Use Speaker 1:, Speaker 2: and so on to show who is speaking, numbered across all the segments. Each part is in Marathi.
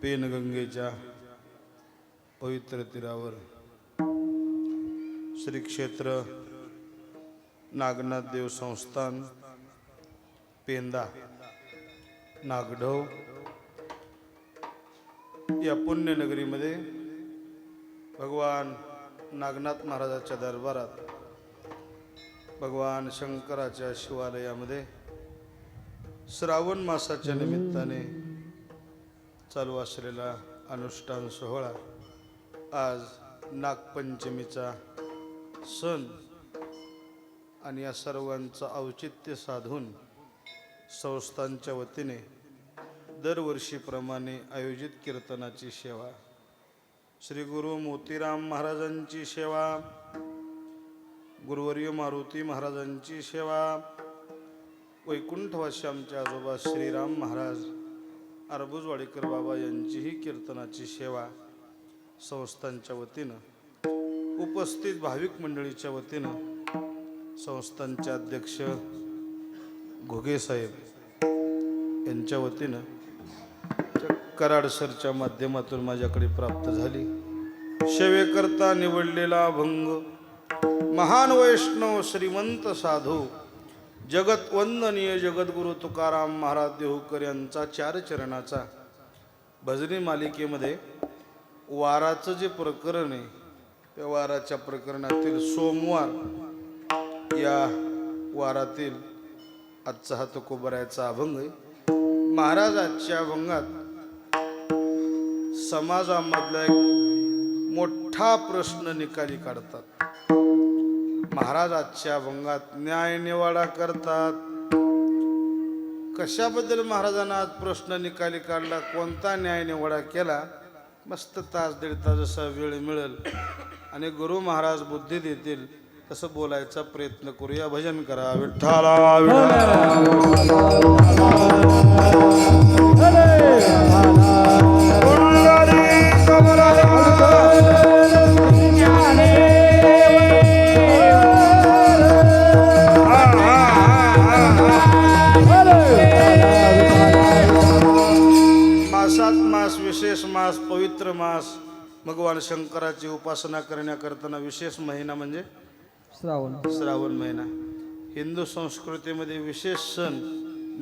Speaker 1: पेनगंगेच्या पवित्र तीरावर श्री क्षेत्र नागनाथ देव संस्थान पेंदा नागढव या पुण्यनगरीमध्ये भगवान नागनाथ महाराजाच्या दरबारात भगवान शंकराच्या शिवालयामध्ये श्रावण मासाच्या निमित्ताने चालू असलेला अनुष्ठान सोहळा आज नागपंचमीचा सण आणि या सर्वांचं औचित्य साधून संस्थांच्या वतीने दरवर्षीप्रमाणे आयोजित कीर्तनाची सेवा, श्री गुरु मोतीराम महाराजांची सेवा, गुरुवर्य मारुती महाराजांची सेवा, वैकुंठवासी आमचे आजोबा श्रीराम महाराज अरबुजवाडीकर बाबा यांचीही कीर्तनाची सेवा संस्थांच्या वतीनं उपस्थित भाविक मंडळीच्या वतीनं संस्थांचे अध्यक्ष घोगे साहेब यांच्या वतीनं कराड सरच्या माध्यमातून माझ्याकडे प्राप्त झाली। सेवेकरता निवडलेला अभंग महान वैष्णव श्रीमंत साधू जगत वंदनीय जगद्गुरु तुकाराम महाराज देहूकर यांचा चार चरणाचा भजनी मालिकेमध्ये वाराचं जे प्रकरण आहे त्या वाराच्या प्रकरणातील सोमवार या वारातील आजचा हा तुकोबरायचा अभंग आहे। महाराज आजच्या अभंगात समाजामधला एक मोठा प्रश्न निकाली काढतात। महाराज आजच्या अभंगात न्याय निवाडा करतात। कशाबद्दल महाराजांना आज प्रश्न निकाली काढला, कोणता न्याय निवाडा केला, मस्त तास दीड तास जसा वेळ मिळेल आणि गुरु महाराज बुद्धी देतील तसं बोलायचा प्रयत्न करूया। भजन करा विठ्ठला मासात मास विशेष मास पवित्र मास भगवान शंकराची उपासना करण्याकरताना विशेष महिना म्हणजे श्रावण महिना। हिंदू संस्कृतीमध्ये विशेष सण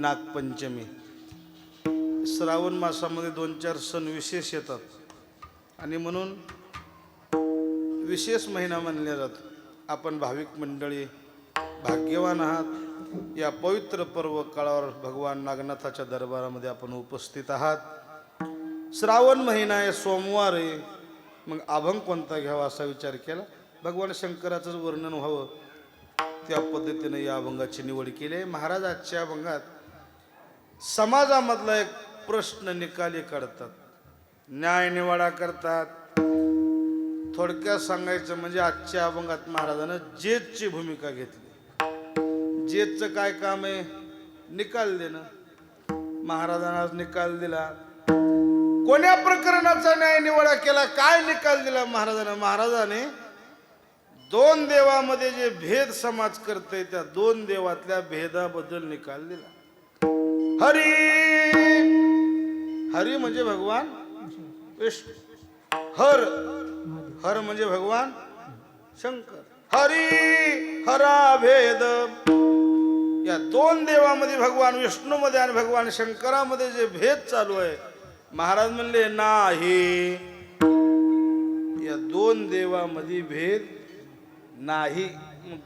Speaker 1: नागपंचमी। श्रावण मासामध्ये 2-4 सण विशेष येतात आणि म्हणून विशेष महिना मानला जातो। आपण भाविक मंडळी भाग्यवान आहात, या पवित्र पर्व काळावर भगवान नागनाथाच्या दरबारामध्ये आपण उपस्थित आहात। श्रावण महिना आहे, सोमवार आहे, मग अभंग कोणता घ्यावा असा विचार केला। भगवान शंकराचं वर्णन व्हावं त्या पद्धतीने या अभंगाची निवड केली आहे। महाराज आजच्या अभंगात समाजामधला एक प्रश्न निकाली काढतात, न्याय निवाडा करतात। थोडक्यात सांगायचं म्हणजे आजच्या अभंगात महाराजानं जेजची भूमिका घेतली। जेजचं काय काम आहे? निकाल देणं। महाराजांना आज निकाल दिला। कोण्या प्रकरणाचा न्याय निवाडा केला, काय निकाल दिला महाराजांना? महाराजाने 2 देवामध्ये जे भेद समाज करते त्या 2 देवातल्या भेदाबद्दल निकाल दिला। हरी हरी म्हणजे भगवान विष्णू, हर हर म्हणजे भगवान शंकर। हरी हरा भेद, या 2 देवामध्ये भगवान विष्णूमध्ये आणि भगवान शंकरामध्ये जे भेद चालू आहे, महाराज म्हणले नाही, या 2 देवामध्ये भेद नाही।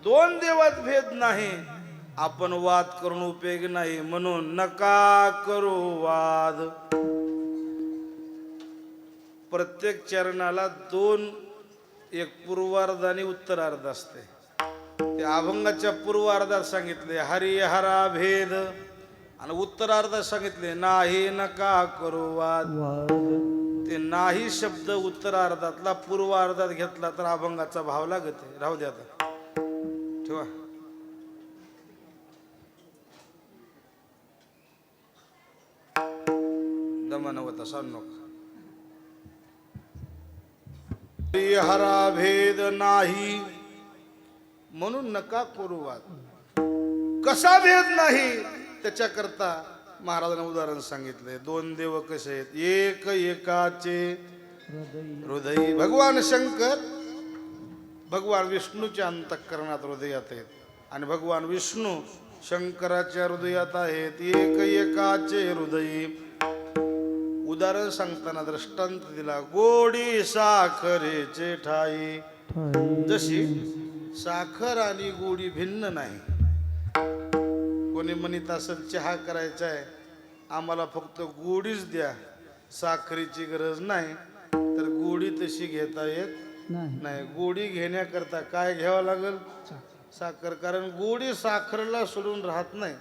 Speaker 1: 2 देवात भेद नाही, आपण वाद करून उपयोग नाही, म्हणून नका करू वाद। प्रत्येक चरणाला 2, एक पूर्वार्ध आणि उत्तरार्ध असते। त्या अभंगाच्या पूर्वार्धात सांगितले हरी हरा भेद आणि उत्तरार्धात सांगितले नाही नका करू वाद। ते नाही शब्द उत्तरार्धातला पूर्वार्धात घेतला तर अभंगाचा भाव लागत आहे। राहू द्या, आता ठेवा। दमनवता सांगू नका। हरा भेद नाही म्हणून नका करू वाद। कसा भेद नाही त्याच्याकरता महाराजांनी उदाहरण सांगितलंय. दोन देव कसे आहेत, एक एकाचे हृदय. भगवान शंकर भगवान विष्णूच्या अंतःकरणात हृदयात आहेत आणि भगवान विष्णू शंकराच्या हृदयात आहेत. एक एकाचे हृदय. उदाहरण सांगताना दृष्टांत दिला, गोडी साखरेचे ठाई. जशी साखर आणि गोडी भिन्न नाही. कोणी म्हणत असेल चहा करायचा आहे, आम्हाला फक्त गोडीच द्या, साखरेची गरज नाही, तर गोडी तशी घेता येत नाही. गोडी घेण्याकरता काय घ्यावं लागेल, साखर. कारण गोडी साखरेला सोडून राहत नाही.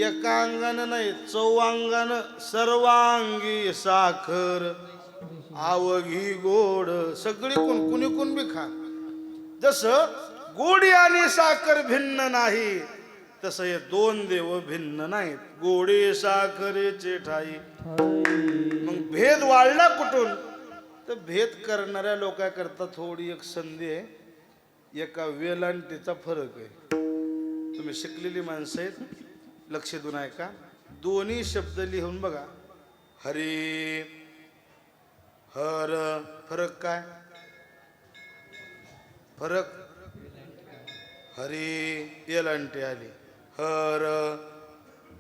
Speaker 1: एका अंगानं नाही, चौअंगानं सर्वांगी साखर आवघी गोड. सगळी कुणी बी खा. जसं गोडी आणि साखर भिन्न नाही, तसं हे दोन देव भिन्न नाहीत. गोडी साखरेचे ठाई. मग भेद वाढला कुठून, तर भेद करणाऱ्या लोकांकरता थोडी एक संधी आहे. एका वेलांटीचा फरक आहे. तुम्ही शिकलेली माणसं आहेत, लक्ष देऊन ऐका. दोन्ही शब्द लिहून बघा. हरी हर. फरक काय, फरक. हरी वेलांटी आली, हर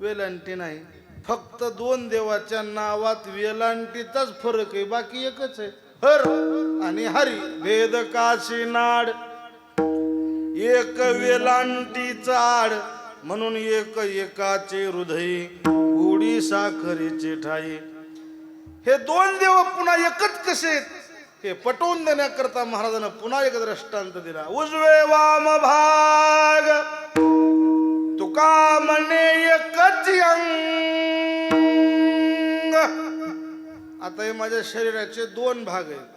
Speaker 1: वेलांटी नाही. फक्त दोन देवाच्या नावात वेलांटीचाच फरक आहे, बाकी एकच आहे. हर आणि हरी. भेद काशी नाड, एक वेलांटीचा आड. म्हणून एक एकाचे हृदय, गोडी साखरेचे ठाई. हे दोन देव पुन्हा एकच कसे आहेत हे पटवून देण्याकरता महाराजांना पुन्हा एक दृष्टांत दिला. उजवे वाम भाग तुका म्हणे एकच अंग. आता हे माझ्या शरीराचे दोन भाग आहेत.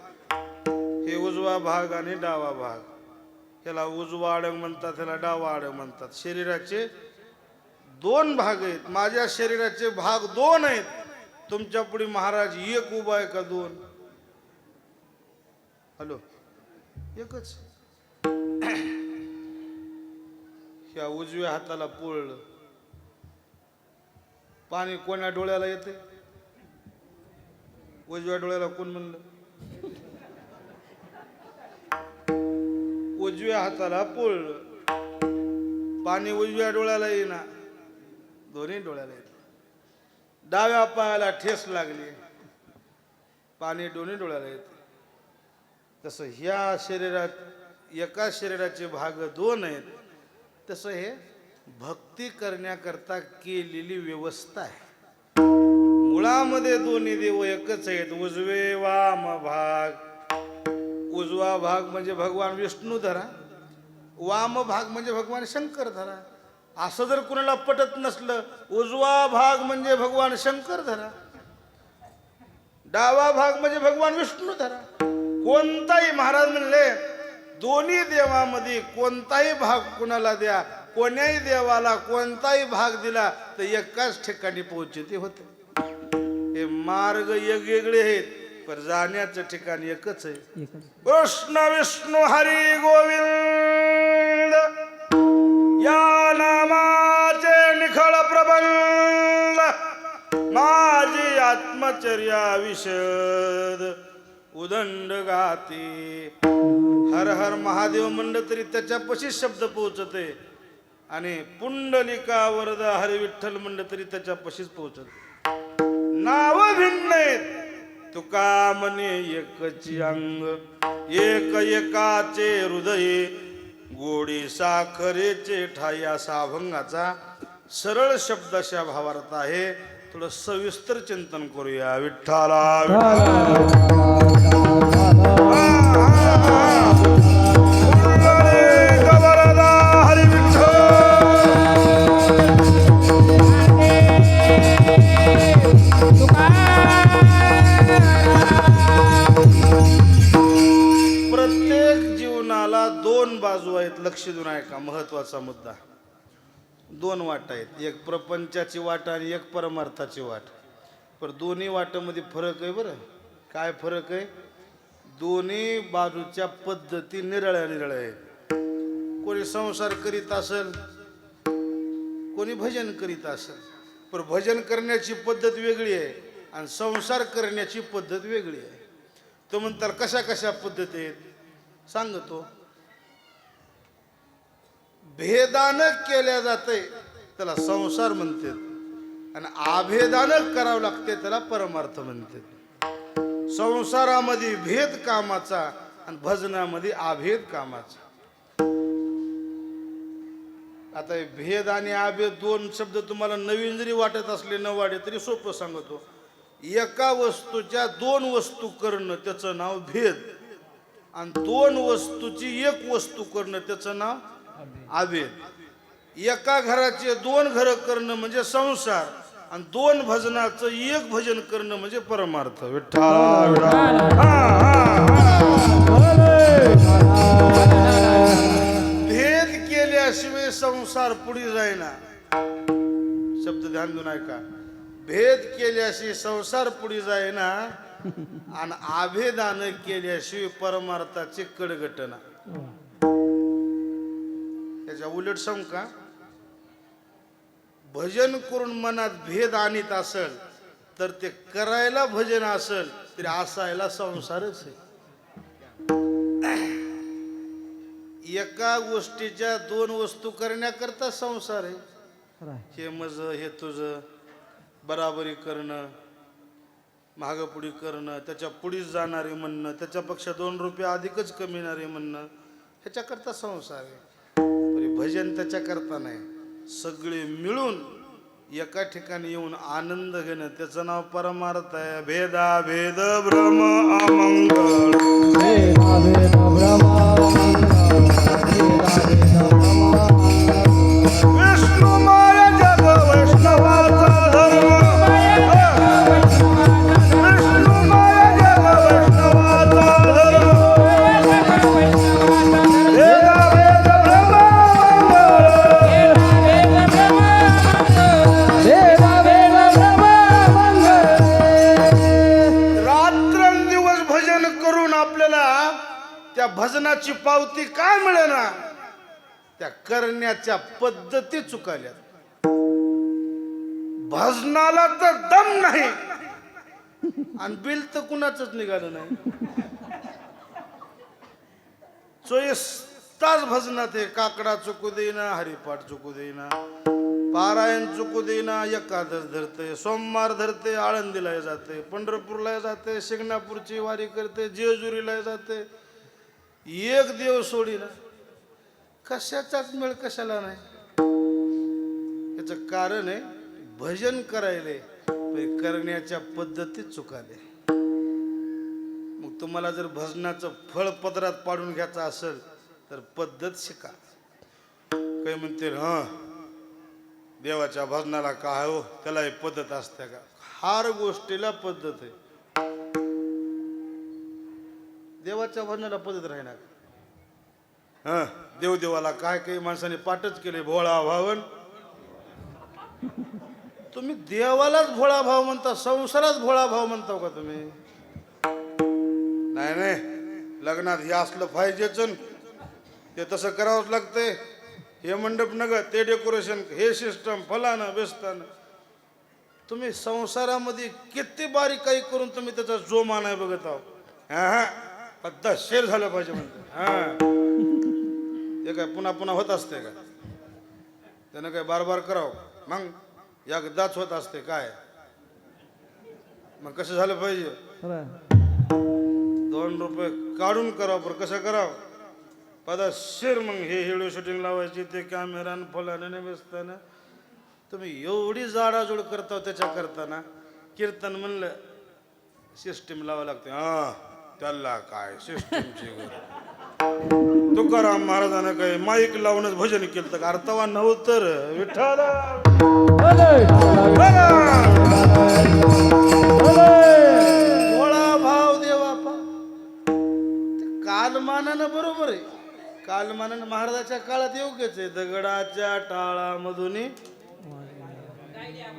Speaker 1: हे उजवा भाग आणि डावा भाग. ह्याला उजवा आडग म्हणतात, ह्याला डावा आडग म्हणतात. शरीराचे दोन भाग आहेत. माझ्या शरीराचे भाग दोन आहेत. तुमच्या पुढे महाराज एक उभा आहे का दोन? हॅलो, एकच. ह्या उजव्या हाताला पोळलं, पाणी कोण्या डोळ्याला येते? उजव्या डोळ्याला. कोण म्हणलं? उजव्या हाताला पोळलं, पाणी उजव्या डोळ्याला येईना, दोन्ही डोळ्याला येत. डाव्या पायाला ठेस लागली, पाणी दोन्ही डोळ्याला येते. तसं ह्या शरीरात एका शरीराचे भाग दोन आहेत, तसं हे भक्ती करण्याकरता केलेली व्यवस्था आहे. मुळामध्ये दोन्ही देव एकच आहेत. उजवे वाम भाग. उजवा भाग म्हणजे भगवान विष्णू धरा, वाम भाग म्हणजे भगवान शंकर धरा. असं जर कुणाला पटत नसलं, उजवा भाग म्हणजे भगवान शंकर धरा, डावा भाग म्हणजे भगवान विष्णू धरा. कोणताही, महाराज म्हणले, दोन्ही देवामध्ये कोणताही भाग कुणाला द्या, कोण्याही देवाला कोणताही भाग दिला तर एकाच ठिकाणी पोहोचते होते. हे मार्ग वेगवेगळे आहेत, पण जाण्याचं ठिकाण एकच आहे. कृष्ण विष्णू हरी गोविंद या नामाचे निखळ प्रबंध. माझी आत्मचर्या विशद उदंड गाती. हर हर महादेव म्हणलं तरी त्याच्यापाशी शब्द पोहोचते, आणि पुंडलिका वरदा हरी विठ्ठल म्हणलं तरी त्याच्यापाशीच पोहोचत. नाव भिन्न आहेत, तुका म्हणे एकची अंग. एक एकाचे हृदय, गोडी साखरेचे ठाई. असा अभंगाचा सरळ शब्द अशा भावार्थ आहे. थोडं सविस्तर चिंतन करूया. विठ्ठला हरी विठ्ठल. प्रत्येक जीवनाला दोन बाजू आहेत. लक्ष देऊन ऐका, महत्वाचा मुद्दा. दोन वाट आहेत, एक प्रपंचाची वाट आणि एक परमार्थाची वाट. पण दोन्ही वाटामध्ये फरक आहे बरं. काय फरक आहे? दोन्ही बाजूच्या पद्धती निरळ्या निरळ्या आहेत. कोणी संसार करीत असेल, कोणी भजन करीत असेल. पण भजन करण्याची पद्धत वेगळी आहे आणि संसार करण्याची पद्धत वेगळी आहे. तो म्हणतात कशा कशा पद्धती आहेत सांगतो. भेदानं केल्या जाते त्याला संसार म्हणतात आणि आभेदानं करावं लागते त्याला परमार्थ म्हणतात. संसारामध्ये भेद कामाचा आणि भजनामध्ये आभेद कामाचा. आता भेद आणि आभेद दोन शब्द तुम्हाला नवीन जरी वाटत असले न वाटे तरी सोपं सांगतो. एका वस्तूच्या दोन वस्तू करणं त्याचं नाव भेद आणि दोन वस्तूची एक वस्तू करणं त्याचं नाव आभेद. एका घराचे दोन घरं करणं म्हणजे संसार आणि दोन भजनाचं एक भजन करणं म्हणजे परमार्थ. विठ्ठल भेद केल्याशिवाय संसार पुढे जाईना. शब्द ध्यान देऊन ऐका. भेद केल्याशिवाय संसार पुढे जाईना आणि आभेदानं केल्याशिवाय परमार्थाचे कडगटना. त्याच्या उलट सांगू का, भजन करून मनात भेद आणीत असेल तर ते करायला भजन असेल तरी असायला संसारच आहे. एका गोष्टीच्या दोन वस्तू करण्याकरता संसार आहे. हे मज हे तुझं बराबरी करणं, मागपुढी करणं, त्याच्या पुढीच जाणारे म्हणणं, त्याच्यापेक्षा 2 रुपये अधिकच कमीणारे म्हणणं, ह्याच्याकरता संसार आहे. भजन त्याच्याकरता नाही. सगळे मिळून एका ठिकाणी येऊन आनंद घेणं त्याचं नाव परमार्थ आहे. भेदा भेद भ्रम अमंगळ, भेदा भेद भ्रम विष्णुमय जग वैष्णवाचा धर्म, विष्णुमय जग वैष्णवाचा धर्म, भेदा भेद भ्रम त्या भजनाची पावती काय मिळेना, त्या करण्याच्या पद्धती चुकाल्या. भजनाला तर दम नाही आणि बिल तर कुणाच निघालं नाही. 24 तास भजनात आहे. काकडा चुकू देईना, हरिपाठ चुकू देईना, पारायण चुकू देईना, एकादश धरते, सोमवार धरते, आळंदीला जाते, पंढरपूरला जाते, शिंगणापूरची वारी करते, जेजुरीला जाते, एक देव सोडीला. कशाचाच मेळ कशाला नाही. याचं कारण आहे भजन करायले करण्याच्या पद्धती चुकाले. मग तुम्हाला जर भजनाचं फळ पदरात पाडून घ्यायचं असेल तर पद्धत शिका. काही म्हणते देवाच्या भजनाला काय हो, त्याला एक पद्धत असते का? हर गोष्टीला पद्धत आहे. देवाच्या भजनाला पद्धत राहणार. देवदेवाला काय काही माणसाने पाठच केले, भोळा भावन. तुम्ही देवालाच भोळा भाव म्हणता, संसारात भोळा भाव म्हणता का तुम्ही? नाही नाही, लग्नात हे असलं पाहिजेच, ते तसं करावंच लागतंय. हे मंडप नग, ते डेकोरेशन, हे सिस्टम, फलानं बेस्तानं. तुम्ही संसारामध्ये किती बारीक काही करून तुम्ही त्याचा जोमा नाही बघत आहो. पद्धतशीर झालं पाहिजे म्हणते. ते काय पुन्हा पुन्हा होत असते का? त्यानं काय बार बार करावं? मग एकदाच होत असते काय? मग कसं झालं पाहिजे? 2 रुपये काढून करावं, पण कसं करावं? पद्धतशीर. मग हे व्हिडिओ शूटिंग लावायची, ते कॅमेरा फलाने बेसताना. तुम्ही एवढी जाडाजोड करता त्याच्या करताना. कीर्तन म्हणलं सिस्टीम लावावं लागते. त्याला काय सिस्टीमची गरज? तुकाराम महाराजांना काय माईक लावूनच भजन केलं तर अर्थवा नव्हतं. विठ्ठल भोळा भाव देवापा. कालमानानं बरोबर आहे. कालमानानं महाराजाच्या काळात योग्यच आहे. दगडाच्या टाळामधून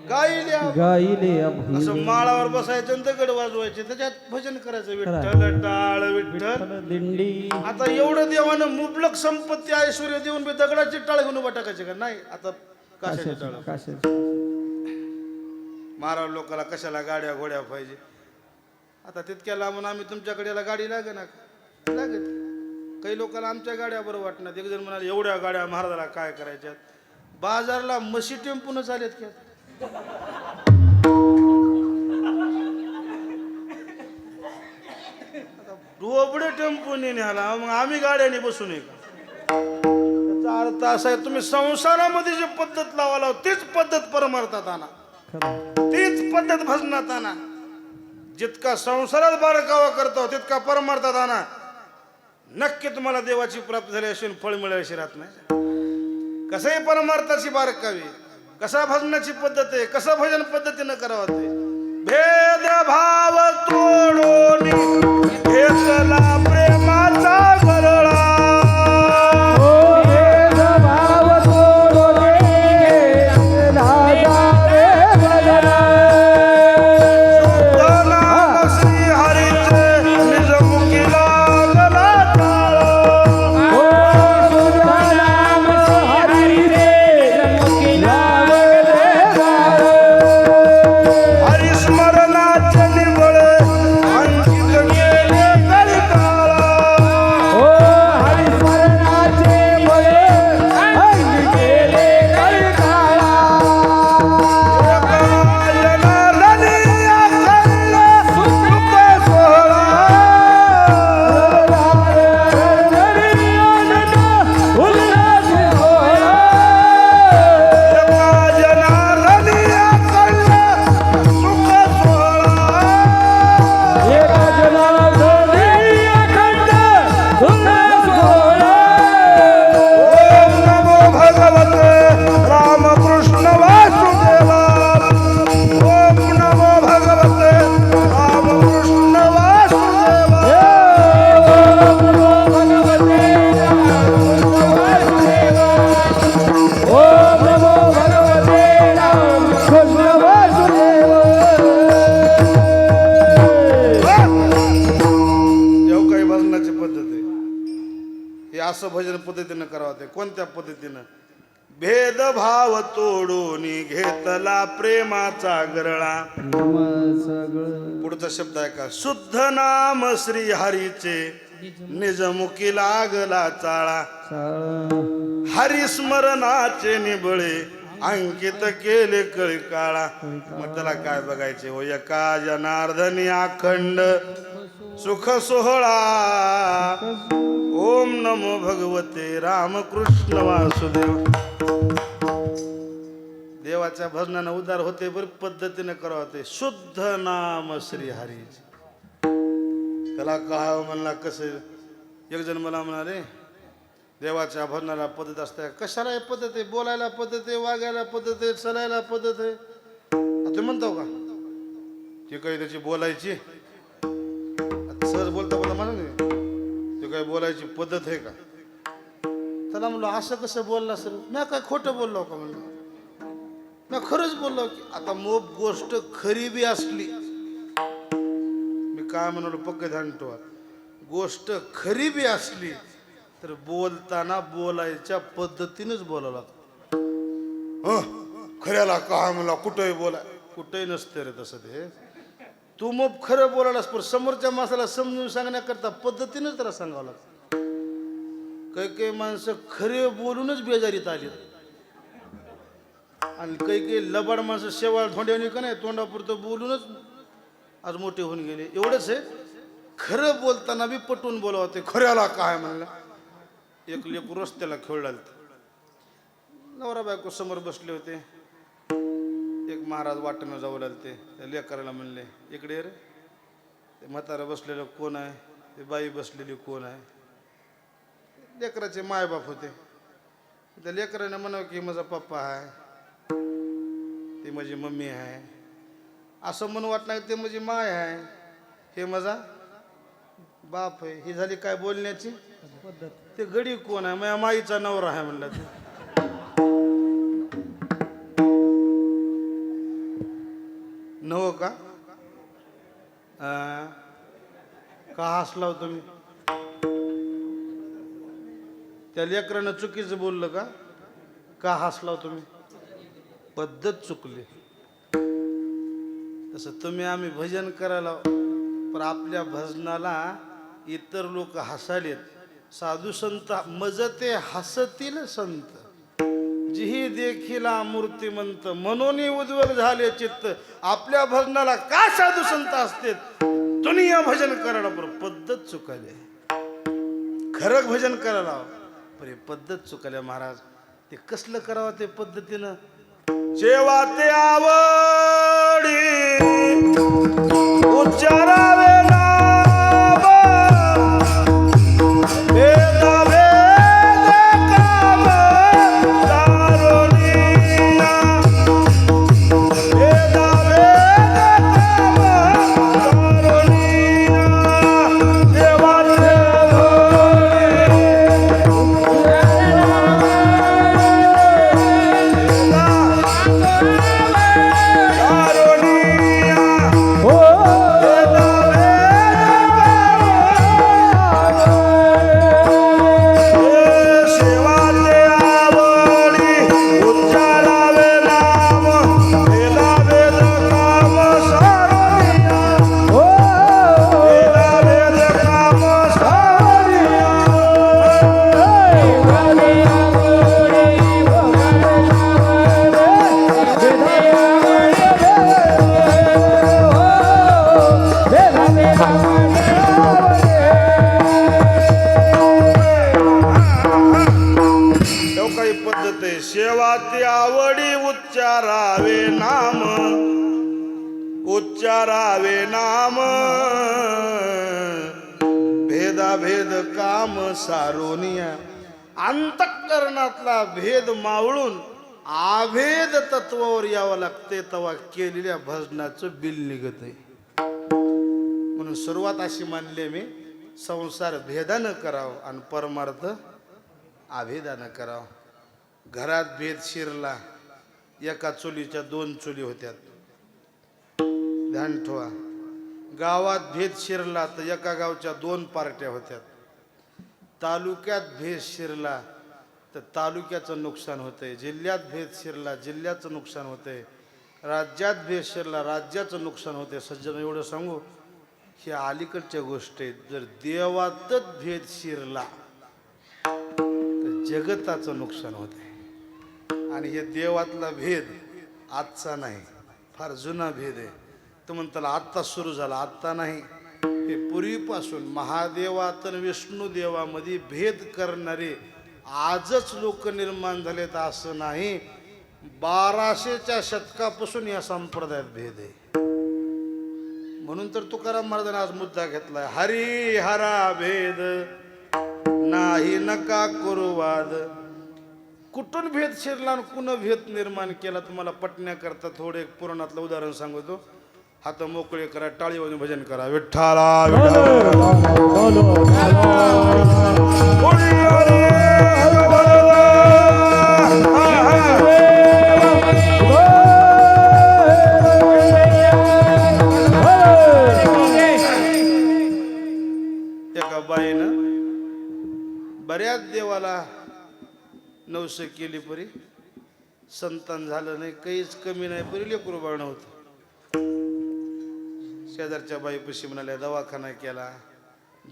Speaker 1: गाईले असं माळावर बसायचं, दगड वाजवायचे, त्याच्यात भजन करायचं. विठ्ठल टाळ विठ्ठल दिंडी. आता एवढं देवानं मुबलक संपत्ती ऐश्वर्य देऊन दगडाची टाळ घेऊन उभा टाकायचे का? नाही. आता काशाची टाळ. महाराज लोकाला कशाला गाड्या घोड्या पाहिजे. आता तितक्या लांबून आम्ही तुमच्याकडे याला गाडी लागे ना लागत. काही लोकांना आमच्या गाड्या बरं वाटणार. एक जण म्हणाले एवढ्या गाड्या महाराजाला काय करायच्यात. बाजारला म्हशी टेम्पूनच आलेत की डोबडे टेम्पूने न्याला मग आम्ही गाड्याने बसू नये का. त्याचा अर्थ असा आहे तुम्ही संसारामध्ये जी पद्धत लावाला तीच पद्धत परमार्थात आणा. तीच पद्धत भजनात आणा. जितका संसारात बारकावा करतो तितका परमार्थात आणा. नक्की तुम्हाला देवाची प्राप्ती झाली असेल फळ मिळाल्याशी राहत नाही. कसंही परमार्थाची बारकावी कसा भजनाची पद्धत आहे कसं भजन पद्धतीनं करावं ते भेदभाव तोडून घेतला प्रेमाचा गरळा. असं भजन पद्धतीनं करावं ते कोणत्या पद्धतीनं. भेदभाव तोडून घेतला प्रेमाचा गरळा. पुढचा शब्द आहे का शुद्ध नाम श्री हरीचे निजमुखी लागला चाळा. हरिस्मरणाचे निबळे अंकित केले कळी काळा. मग त्याला काय बघायचे हो एका जनार्दनी अखंड सुख सोहळा. ओम नमो भगवते रामकृष्ण वासुदेव. देवाच्या भजनानं उद्धार होते बरी पद्धतीने करावं ते शुद्ध नाम श्री हरीचे. त्याला काय म्हणला कसं. एक जण मला म्हणाले देवाच्या भजनाला पद्धत असते. कशाला पद्धत आहे. बोलायला पद्धत आहे वागायला पद्धत आहे चलायला पद्धत आहे. तुम्ही म्हणतो का ती काही त्याची बोलायची सहज बोलता बोलता म्हणा नाही ते काही बोलायची पद्धत आहे का. त्याला म्हणलं असं कसं बोलला सर. मी काय खोटं बोललो का म्हणलं. मी खरंच बोललो की आता मोब गोष्ट खरी बी असली मी काय म्हणालो पक्क ध्यान ठेवा. गोष्ट खरी बी असली तर बोलताना बोलायच्या पद्धतीनेच बोलावं लागतं. खऱ्याला काय म्हणला कुठंही बोलाय कुठंही नसते रे तसं ते. तू मग खरं बोलायलास पण समोरच्या माणसाला समजून सांगण्याकरता पद्धतीनेच त्याला सांगावं लागतं. काही काही माणसं खरे बोलूनच बेजारीत आली आणि काही काही लबाड माणसं शेवाळ धोंड्याने का नाही तोंडापुरतं बोलूनच आज मोठे होऊन गेले. एवढंच आहे खरं बोलताना बी पटवून बोलावं ते. खऱ्याला काय म्हणला. एक लेकरू रस्त्याला खेळला नवरा बायको समोर बसले होते. एक महाराज वाटेनं जाऊ लागले. त्या लेकराला म्हणले इकडे रे. ते म्हातारा बसलेलं कोण आहे. ते बाई बसलेली कोण आहे. लेकराचे मायबाप होते. त्या लेकराने म्हणावं की माझा पप्पा आहे ती माझी मम्मी आहे. असं म्हणून वाटणार ते माझी माय आहे हे माझा बाप आहे. ही झाली काय बोलण्याची पद्धत. ते गडी कोण आहे. माझ्या माईचा नवरा आहे म्हणलं ते. नव का हसलाव तुम्ही. त्या लेकरानं चुकीचं बोललं का हसलाव तुम्ही. पद्धत चुकली. तसं तुम्ही आम्ही भजन करायला, पण आपल्या भजनाला इतर लोक हसालेत। साधू संत मजते हसतील संत, जिही देखिला मूर्तिमंत, मनोनी उज्ज्वल झाले चित्त। आपल्या भजनाला का साधू संत असते? दुनिया भजन करायला पण पद्धत चुकाले, खरं भजन करायला पण हे पद्धत चुकाल्या महाराज। ते कसलं करावं ते पद्धतीनं? जेव्हा ते आवडी उच्चारावे नाम, वेद वेद काम दारुणिया, वेद वेद काम दारुणिया। जेव्हा ते सेवाती आवडी उच्चारावे नाम, उच्चारावे नाम, भेदाभेद काम सारोनिया। अंतःकरणातला भेद मावळून आभेद तत्वावर यावं लागते, तेव्हा केलेल्या भजनाचं बिल निघत आहे। म्हणून सुरुवात अशी मानली मी, संसार भेदानं करावं आणि परमार्थ आभेदानं करावं। घरात भेद शिरला, एका चुलीच्या दोन चुली होत्यात, ध्यान ठेवा। गावात भेद शिरला तर एका गावच्या दोन पार्ट्या होत्यात। तालुक्यात भेद शिरला तर तालुक्याचं नुकसान होतंय, जिल्ह्यात भेद शिरला जिल्ह्याचं नुकसान होतंय, राज्यात भेद शिरला राज्याचं नुकसान होतंय। सज्जन एवढं सांगू, हे अलीकडच्या गोष्टी आहेत। जर देवातच भेद शिरला तर जगताचं नुकसान होतंय। आणि हे देवातला भेद आजचा नाही, फार जुना भेद आहे। तो म्हणताला आत्ता सुरू झाला, आत्ता नाही, हे पूर्वीपासून महादेवात आणि विष्णू देवामध्ये भेद करणारे आजच लोक निर्माण झालेत असं नाही। 1200च्या शतकापासून या संप्रदायात भेद आहे। म्हणून तर तुकाराम महाराजांनी आज मुद्दा घेतलाय, हरी हरा भेद नाही नका करू वाद। कुठून भेद शिरला आणि कुण भेद निर्माण केला तुम्हाला पटण्याकरता थोडे एक पुराणातलं उदाहरण सांगतो। हात मोकळे करा, टाळी वाजून भजन करा। विठ्ठला एका बाईनं बऱ्याच देवाला नवस केली, परी संतान झालं नाही, काहीच कमी नाही, परी लेकरू बाळ नव्हतं। शेजारच्या बाईपाशी म्हणाल्या, दवाखाना केला,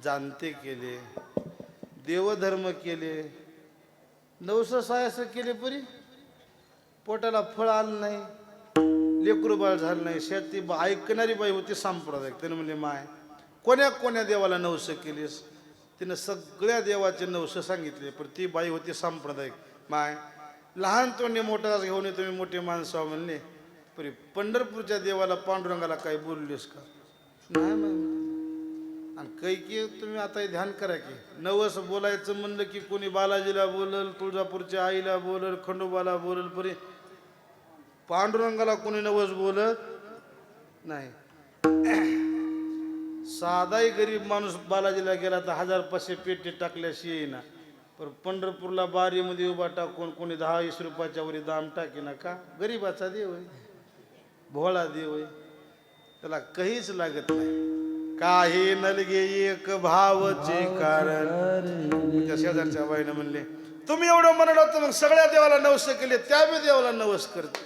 Speaker 1: जाणते केले, देवधर्म केले, नवस सायस केले, परी पोटाला फळ आलं नाही, लेकरू बाळ झालं नाही। शेती ऐकणारी बाई होती सांप्रदायिक, त्यानं म्हणले, माय कोण्या कोण्या देवाला नवस केलीस? तिनं सगळ्या देवाचे नवस सांगितले, पण ती बाई होती सांप्रदायिक। माय लहान तोंडी मोठा घेऊन तुम्ही मोठे माणसं म्हणले, परी पंढरपूरच्या देवाला पांडुरंगाला काही बोललेस का? नाही मग। आणि काही की तुम्ही आता ध्यान करा की नवस बोलायचं म्हणलं की कोणी बालाजीला बोलल, तुळजापूरच्या आईला बोलल, खंडोबाला बोलल, परी पांडुरंगाला कोणी नवस बोलत नाही। साधाही गरीब माणूस बालाजीला गेला तर 1500 पेटी टाकल्याशी येईना, पण पंढरपूरला बारीमध्ये उभा टाकून कोणी 10-20 रुपयाच्या वरी दाम टाकेना का? गरीबाचा देव आहे, भोळा देव आहे, त्याला काहीच लागत नाही। काही नलगे एक भावचे कारण। त्या शेजारच्या बाईनं म्हणले, तुम्ही एवढं म्हणत होतं मग सगळ्या देवाला नवस केले, त्या बी देवाला नवस करते,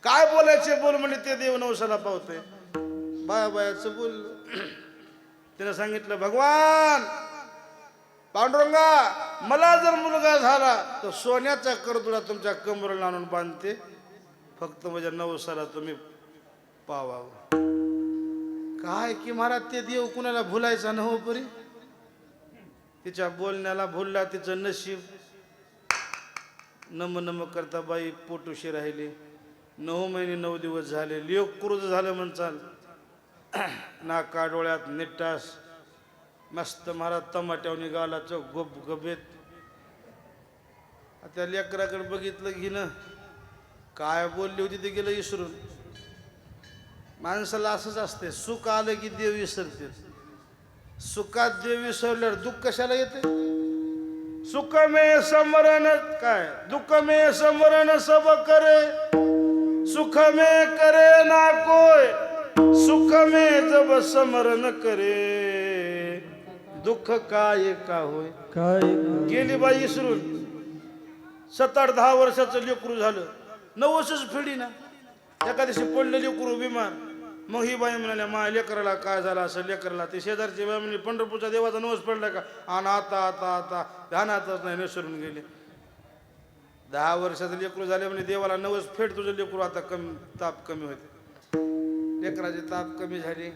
Speaker 1: काय बोलायचे बोल म्हणले, ते देव नवसाला पावतोय। बाया बायाचं बोललं. त्यानं सांगितलं, भगवान पांडुरंगा, मला जर मुलगा झाला तर सोन्याचा करदुडा तुमच्या कमरेला आणून बांधते, फक्त माझ्या नवसाला तुम्ही पावावं. काय की महाराज, ते देव कुणाला भुलायचा न हो परी. तिच्या बोलण्याला भुलला तिचं नशीब. नम नम करता बाई पोटुशी राहिली. 9 महिने 9 दिवस झाले. लिओक क्रूज झालं म्हणचाल. नाका डोळ्यात निट्टास, मस्त महाराज टमाट्यावनी गालाचं गबगबेत. त्या लेकराकडे बघितलं घेणं, काय बोलली होती ते गेलं विसरून. माणसाला असंच असते, सुख आलं की देव विसरते. सुखात देव विसरल्यावर दुःख कशाला येते. सुख में समरण काय, दुःख में समरण सब करे, सुख में करे ना कोय, सुख में जब समरण करे, दुःख काय का होय. काय गेली बाई विसरून. 7-8-10 वर्षाचं लेकरू झालं, 9 वर्षच फेडी ना. एका दिवशी पडलं लेकरू बिमार. मग ही बाई म्हणाल्या, मा लेकराला काय झालं असं. लेकराला ते शेजारची बाई म्हणजे, पंढरपूरच्या देवाचा नवस पडला का. आणि आता आता आता ध्यानातच नाही, विसरून गेले. 10 वर्षाचं लेकरू झाले म्हणजे देवाला नवस फेड, तुझं लेकरू आता कमी, ताप कमी होते. लेकराचे ताप कमी झाले.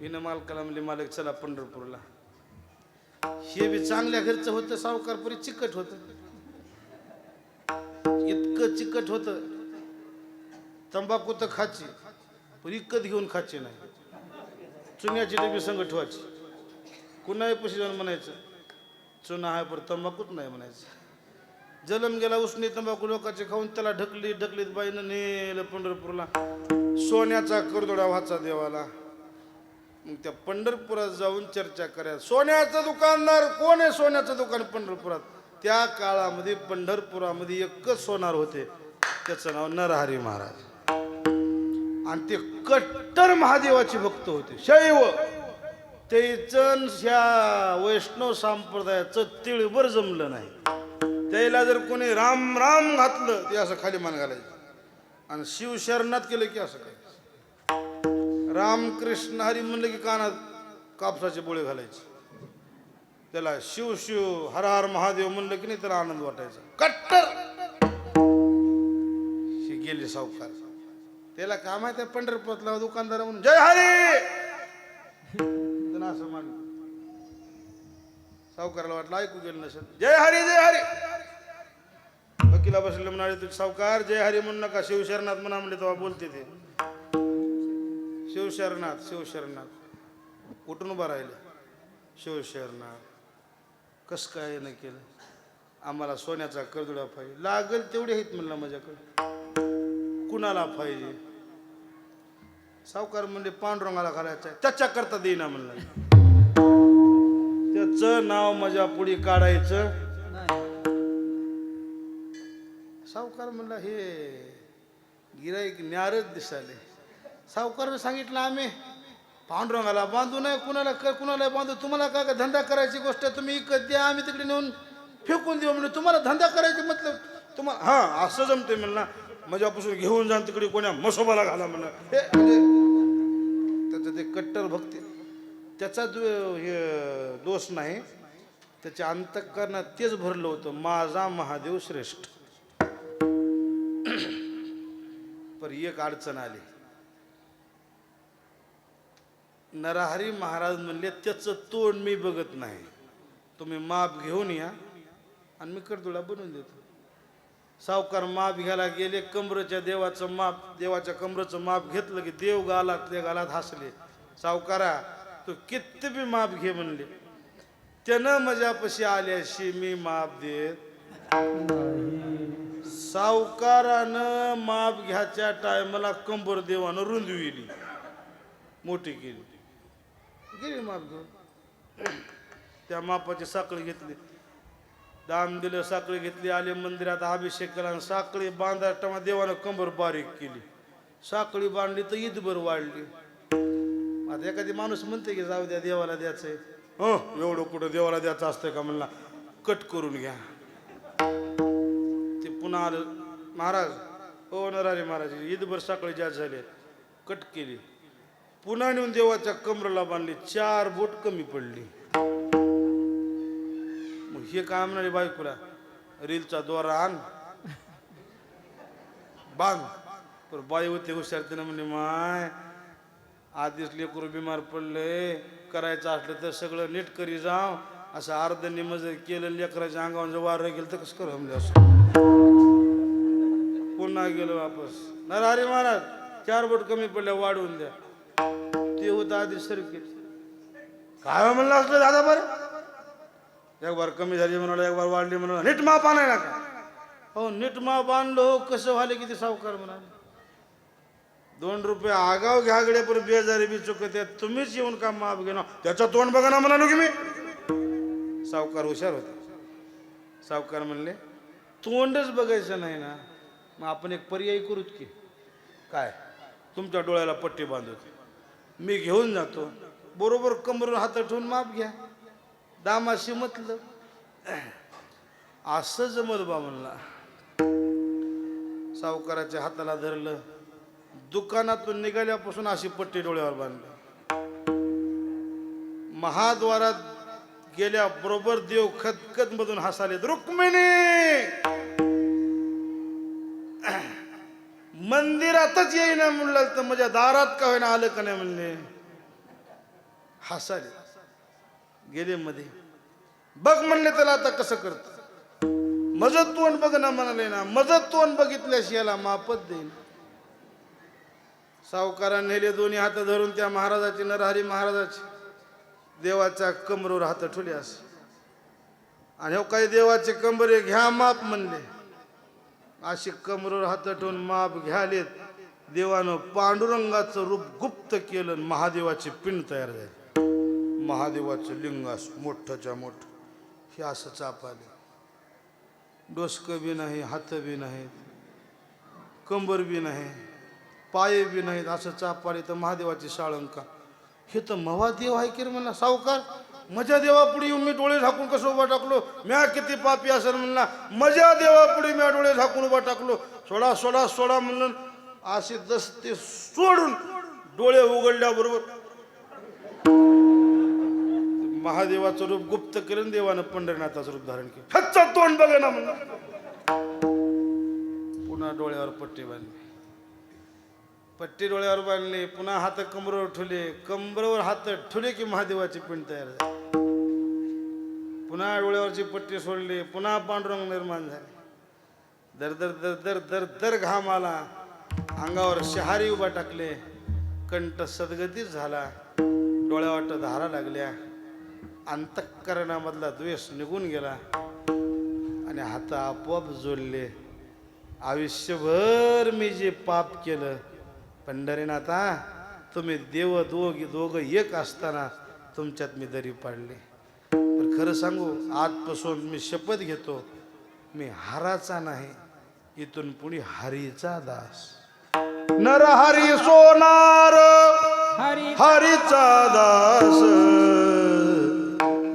Speaker 1: हिनं मालकाला म्हणले, मालक चला पंढरपूरला. हे बी चांगल्या घरचं होतं, सावकारपुरी चिकट होतं. इतकं चिकट होतं, तंबाखू तर खाची पण इकत घेऊन खायची नाही. चुन्याची डबी संग ठेवायची. कुणाही पशी जाऊन म्हणायचं, चुना आहे पण तंबाखूच नाही म्हणायचं. जलम गेला उसने तंबाखू लोकांचे खाऊन त्याला ढकलीत बाईनं नेलं पंढरपूरला. सोन्याचा करदोडा व्हायचा देवाला. मग त्या पंढरपुरात जाऊन चर्चा करा, सोन्याचं दुकानदार कोण आहे. सोन्याचं दुकान पंढरपुरात. त्या काळामध्ये पंढरपुरामध्ये एकच सोनार होते, त्याचं नाव नरहरी महाराज. आणि ते कट्टर महादेवाचे भक्त होते, शैव. त्याचं ह्या वैष्णव संप्रदायाचं तिळभर जमलं नाही. त्याला जर कोणी राम राम घातलं ते असं खाली मान घालायचं, आणि शिवशरणात केलं की असं काय. रामकृष्ण हरी म्हणलं की कानात कापसाचे बोळे घालायचे. त्याला शिव शिव हर हर महादेव म्हणलं की नाही त्याला आनंद वाटायचा. कट्टर हे गेले सावकार. त्याला काय माहिती आहे, पंढरपूरला दुकानदार म्हणून जय हरी असं मान. सावकाराला वाटलं ऐकू गेलं नसेल. जय हरी जय हरी. वकिला बसले म्हणाले, तू सावकार जय हरी म्हणू नका, शिवशरणात म्हणा म्हणले. तेव्हा बोलते ते शिवशरणात शिवशरणात. उठून उभं राहिलं. शिवशरणात. कस काय नाही केलं. आम्हाला सोन्याचा करदुडा पाहिजे. लागल तेवढे आहेत म्हणलं माझ्याकडे. कुणाला पाहिजे. सावकार म्हणले, पांडुरंगाला घालायचं आहे. त्याच्या करता देईना म्हणलं. त्याचं नाव माझ्या पुढे काढायचं. सावकार म्हणला, हे गिराईक न्यारच दिसाले. सावकारनं सांगितलं, आम्ही पांडुरंगाला बांधू नये, कुणाला बांधू. तुम्हाला काय धंदा करायची गोष्ट तुम्ही इकत द्या, आम्ही तिकडे नेऊन फेकून देऊ. म्हणजे तुम्हाला धंदा करायची मतलब तुम्हाला. हां असं जमते म्हणला. माझ्यापासून घेऊन जाण तिकडे कोण्या मसोबाला घाला म्हणलं. हे म्हणजे त्याचं ते कट्टर भक्ती. त्याचा हे दोष नाही, त्याच्या अंतःकरणात तेच भरलं होतं, माझा महादेव श्रेष्ठ. पर एक अडचण आली. नरहरी महाराज म्हणले, त्याचं तोंड मी बघत नाही, तुम्ही माप घेऊन या आणि मी करदुडा बनवून देतो. सावकार माप घ्यायला गेले. कमरेच्या देवाचं माप, देवाच्या कमरेचं माप घेतलं की देव गालातल्या गालात हसले. सावकारा तू किती बी माप घे म्हणले, त्यानं माझ्यापाशी आल्याशी मी माप देत. सावकारानं माप घ्यायच्या टायमाला कंबर देवानं रुंदविली, मोठी केली. गेली माप घेऊन. त्या मापाची साखळी घेतली, दाम दिलं, साखळी घेतली. आले मंदिरात, अभिषेक केला. साखळी बांधा टमा देवानं कंबर बारीक केली. साखळी बांधली तर ईदभर वाढली. आता एखादी माणूस म्हणते की जाऊ द्या देवाला द्यायचंय. हो एवढं कुठं देवाला द्यायचं असतंय का म्हणला. कट करून घ्या. ते पुन्हा आलं. महाराज हो नरहरी महाराज ईदभर साखळी जास्त झाली, कट केली. पुन्हा नेऊन देवाच्या कमरेला बांधली, 4 बोट कमी पडली. मग हे काय म्हणाले बायकोला, रीलचा दोरा आण बांध. पण बाई होते हुशार, तिनं म्हणजे माय आधीच लेकरू बिमार पडले, करायचं असलं तर सगळं नीट करी जाव, असं अर्ध निमज केलं लेकराच्या अंगावर वारं गेलं तर कसं करू म्हणजे असं. पुन्हा गेलो वापस, नरहरी महाराज 4 बोट कमी पडल्या, वाढवून द्या. ते होतं आधी सरकी. काय म्हणलं असलं दादा, बरं एक बार कमी झाली म्हणाला, एक बार वाढली म्हणाला, नीट माप आणाय का. हो नीट माप आणलो, कसं व्हाले किती सावकार म्हणाले. 2 रुपये आगाव घ्या गडे, पण बेजारी बी चुकत, तुम्हीच येऊन का माप घेणार, त्याचं तोंड बघा ना म्हणालो की मी. सावकार हुशार होता. सावकार म्हणले तोंडच बघायचं नाही ना, मग आपण एक पर्याय करूत की काय, तुमच्या डोळ्याला पट्टी बांधूत, मी घेऊन जातो, बरोबर कमरेवर हात ठेवून माप घ्या, दामाशी म्हटलं. असं जमत बा म्हणला. सावकाराच्या हाताला धरलं, दुकानातून निघाल्यापासून अशी पट्टी डोळ्यावर बांधली. महाद्वारात गेल्या बरोबर देव खदखद मधून हसाले, रुक्मिणी मंदिरातच येईना म्हणलं तर माझ्या दारात का होईना आलं का नाही म्हणले. हसाले, गेले मध्ये. बघ म्हणले त्याला आता कसं करत, मजत तोंड बघ ना म्हणाले ना, मजत तोंड बघितल्याशी याला मापत देईन. सावकाराने नेले दोन्ही हात धरून त्या महाराजाची, नरहरी महाराजाची, देवाच्या कमरेवर हात ठेवले असे. आणि हो काही देवाचे कंबरे घ्या माप म्हणले, अशी कमरेवर हात ठेवून माप घ्यालेत. देवानं पांडुरंगाचं रूप गुप्त केलं, महादेवाची पिंड तयार झाली. महादेवाचं लिंग असं मोठंच्या मोठं, हे असं चापाले, डोसकं बी नाही, हात बी नाहीत, कंबर बी नाही, पाय बी नाहीत, असं चापाले. तर महादेवाची साळंका, हे तर महादेव आहे की रे म्हणला. सावकार मजा देवापुढे येऊन मी डोळे झाकून कसं उभा टाकलो, म्या किती पापी असेल म्हणला. मजा देवापुढे म्या डोळे झाकून उभा टाकलो, सोडा सोडा सोडा म्हणून असे दस्ते सोडून डोळे उघडल्याबरोबर महादेवाचं रूप गुप्त केलं. देवानं पंढरीनाथाचं रूप धारण केलं. हच्चा तोंड बघा ना म्हणला. पुन्हा डोळ्यावर पट्टी बांधली, पट्टी डोळ्यावर बांधली, पुन्हा हात कमरेवर ठेवले, कमरेवर हात ठेवले की महादेवाची पिंड तयार झाली. पुन्हा डोळ्यावरची पट्टी सोडली, पुन्हा पांडुरंग निर्माण झाले. दर दर दर दर दर दर घाम आला, अंगावर शहारी उभा टाकले, कंठ सदगतीच झाला, डोळ्यावाट धारा लागल्या, अंतःकरणामधला द्वेष निघून गेला आणि हात आपोआप जोडले. आयुष्यभर मी जे पाप केलं, पंढरीनाथा तुम्ही देव दोघं एक असताना तुमच्यात मी दरी पाडली. पण खरं सांगू, आजपासून मी शपथ घेतो, मी हाराचा नाही, इथून पुढे हरीचा दास. नरहरी सोनार हरीचा दास,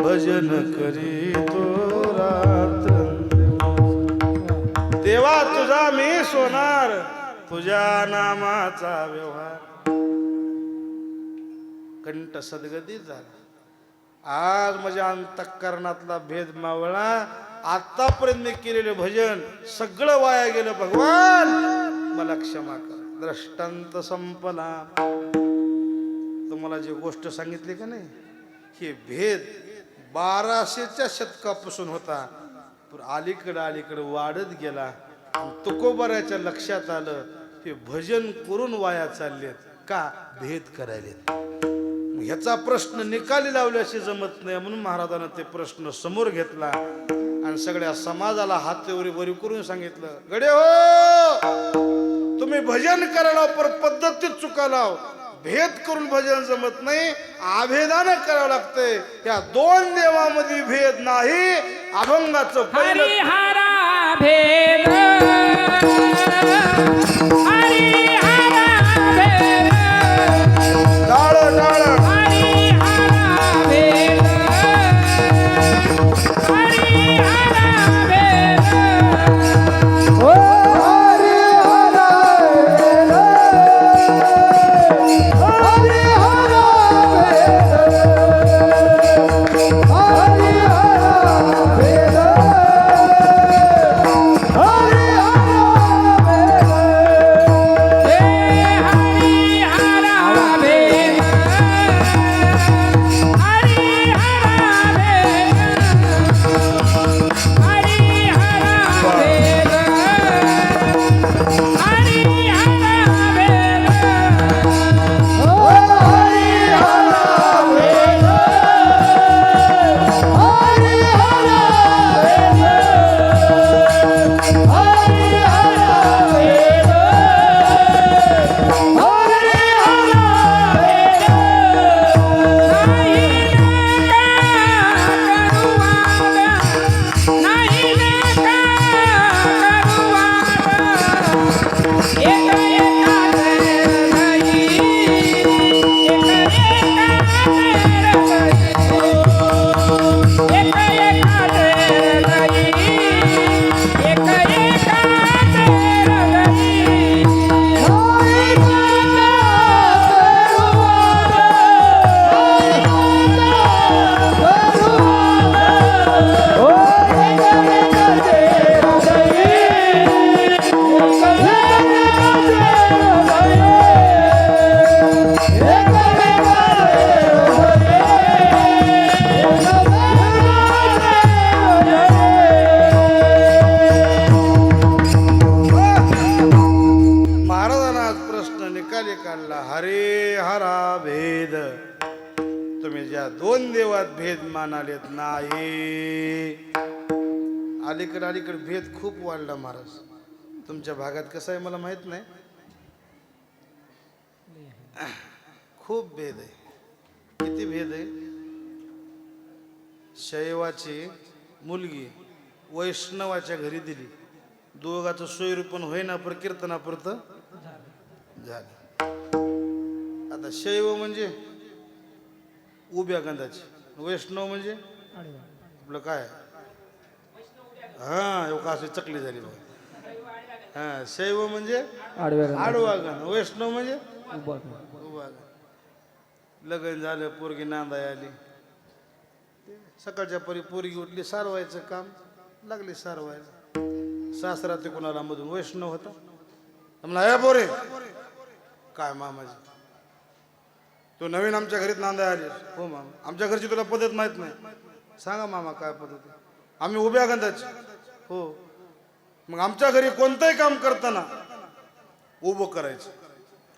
Speaker 1: भजन करी तो रात्र. देवा तुझा मी सोनार, तुझ्या नामाचा व्यवहार. कंठ सदगती झाला. आज माझ्या अंतःकरणातला भेद मावळा. आतापर्यंत मी केलेले भजन सगळं वाया गेलं. भगवान मला क्षमा कर. दृष्टांत संपला. तुम्हाला जी गोष्ट सांगितली का नाही, हे भेद 1200च्या शतकापासून होता, पण अलीकडे वाढत गेला. तुकोबाराच्या लक्षात आलं, हे भजन करून वाया चाललेत का, भेद करायलेत. ह्याचा प्रश्न निकाली लावल्याशी जमत नाही, म्हणून महाराजांना ते प्रश्न समोर घेतला आणि सगळ्या समाजाला हातवरी करून सांगितलं, गडे हो, तुम्ही भजन करायला पर पद्धतीत चुका लाव. भेद करून भजन जमत नाही, आभेदानं करावं लागतंय. या 2 देवामध्ये भेद नाही. अभंगाचं
Speaker 2: हरिहरा भेद, हरिहरा भेद,
Speaker 1: टाळ टाळ,
Speaker 2: हरिहरा भेद, हरिहरा भेद,
Speaker 3: ओ हरिहरा भेद, हरिहरा
Speaker 1: तुम्ही ज्या दोन देवात भेद मानालेत नाही, अलीकडे भेद खूप वाढला महाराज. तुमच्या भागात कसं आहे मला माहित नाही, खूप भेद आहे. किती भेद आहे. शैवाची मुलगी वैष्णवाच्या घरी दिली, दोघाचं सोयरूपण होईना पर कीर्तनापुरतं झालं. आता शैव म्हणजे उभ्या गंधाची, वैष्णव म्हणजे आपलं काय, हा एवढा अशी चकली झाली बघा. हा शैव म्हणजे आडवा गण, वैष्णव म्हणजे उभा गण. लग्न झालं, पोरगी नांदाय आली, सकाळच्या परी पोरगी उठली, सारवायचं काम लागली सारवायला. सासरा ते कोणाला मधून वैष्णव होता. म्हणला हे पोरे काय मामाजी तू नवीन आमच्या घरीत नांदाय आली. हो मामा, आमच्या घरची तुला पद्धत माहित नाही. सांगा मामा काय पद्धत आहे. आम्ही उभ्या गंधाची. हो मग आमच्या घरी कोणतंही काम करताना उभं करायचं.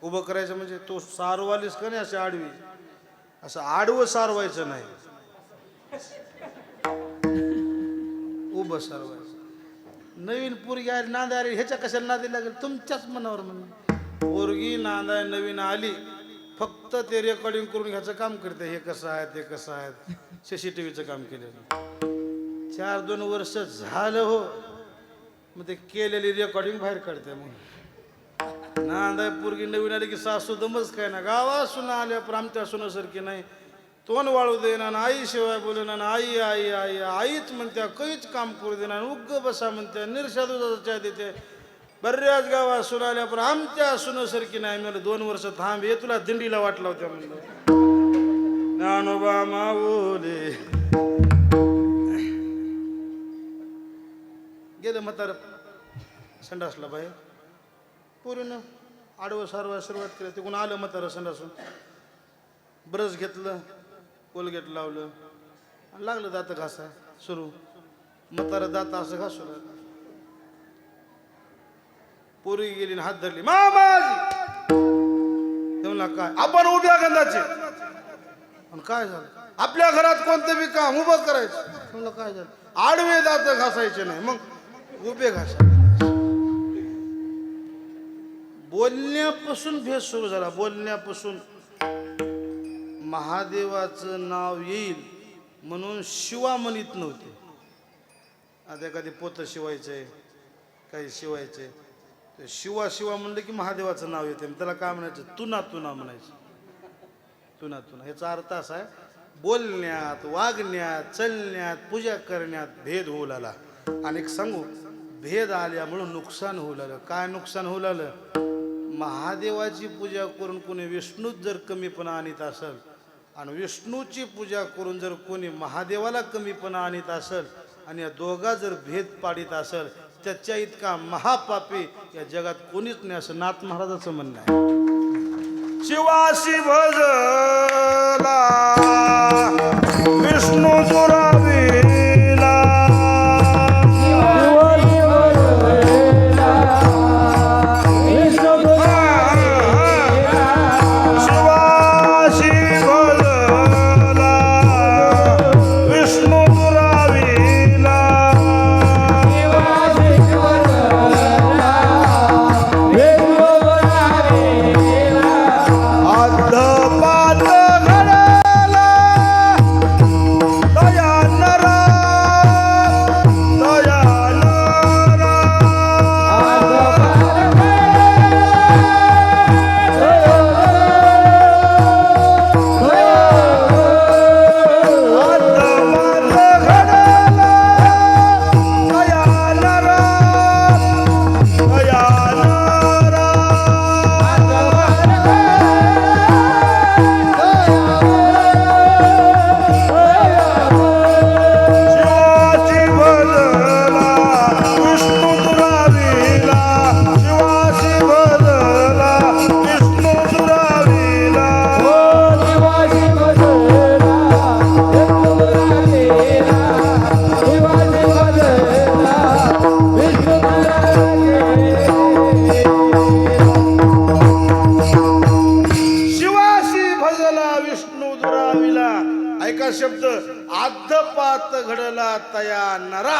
Speaker 1: उभं करायचं म्हणजे तो सारवालीस का नाही अशी आडवी, असं आडवं सारवायचं नाही, उभं सारवायचं. नवीन पोरगी आली नांदाय आली, ह्याच्या कशाला नांदी लागेल, तुमच्याच मनावर म्हणून. पोरगी नांदाय नवीन आली, फक्त ते रेकॉर्डिंग करून घ्यायचं काम करते. हे कसं आहे ते कसं आहे, CCTVचं काम केलेलं. 4-2 वर्ष झालं हो, मग ते केलेली रेकॉर्डिंग बाहेर काढते. मग नांदाय पोरगी नवीन आली की सासू दमच काय ना, गावात सुना आल्या पण आमच्या सुनासारखी नाही, तोंड वाळू देणार ना, आई शिवाय बोलणार ना, आई आई आई आईच म्हणत्या, काहीच काम करू देणार, उग्ग बसा म्हणत्या, निरशा दुधाचा चहा देते. बऱ्याच गावात सुनाल्या पण आमच्या सुनासारखी नाही. मला 2 वर्ष थांब, हे तुला दिंडीला वाटला होत्या म्हणलं. ज्ञानोबा माऊली गेलं म्हातार संडासला बाहेर, पोरीनं आडवं सारवा सुरुवात केली. तिकडून आलं म्हातारं संडासून, ब्रश घेतलं, कोलगेट लावलं आणि लागलं दात घासा सुरू. म्हातारं दात असं घासू लागलं. पोरी गेली हात धरली, मामाजी. ते म्हणला काय, आपण उभ्या गंधाचे. पण काय झालं, आपल्या घरात कोणतं बी काम उभं करायचं. म्हणलं काय झालं, आडवे दात घासायचे नाही, मग उभे घासायचे. बोलण्यापासून भेद सुरू झाला. बोलण्यापासून महादेवाचं नाव येईल म्हणून शिवा म्हणत नव्हते. आता एखादी पोतं शिवायचंय, काही शिवायचंय, ते शिवा शिवा म्हणलं की महादेवाचं नाव येते. त्याला काय म्हणायचं, तुना तुना म्हणायचं. तुना तुना ह्याचा अर्थ असा आहे, बोलण्यात, वागण्यात, चलण्यात, पूजा करण्यात भेद होऊ लागला. आणि एक सांगू, भेद आल्यामुळं नुकसान होऊ लागलं. काय नुकसान होऊ लागलं, महादेवाची पूजा करून कोणी विष्णूच जर कमीपणा आणत असेल आणि विष्णूची पूजा करून जर कोणी महादेवाला कमीपणा आणत असेल आणि या दोघा जर भेद पाडित असेल, त्याच्या इतका महापापी या जगात कोणीच नाही, असं नाथ महाराजाचं म्हणणं आहे. शिवाशी भजला विष्णू दुरावीला,
Speaker 3: पात घडा
Speaker 1: ऐका शब्द, आद्धपात घडला तया नरा.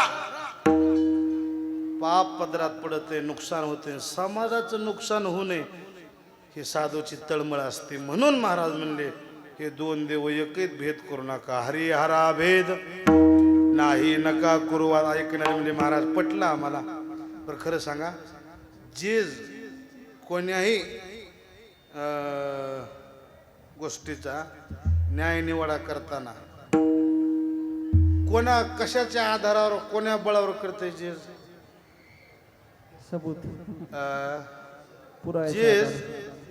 Speaker 1: पाप पदरात पडते, नुकसान होते, समाजाचं नुकसान होऊ नये ही साधूची तळमळ असते. म्हणून महाराज म्हणले हे दोन देव एकच भेद करू नका. हरी हरा भेद नाही नका करू. ऐकणारे म्हणजे महाराज पटला आम्हाला. पण खरं सांगा, जे कोण्याही गोष्टीचा न्यायनिवाडा करताना कोणा कशाच्या आधारावर कोण्या बळावर करते जे
Speaker 3: सबूत
Speaker 1: जे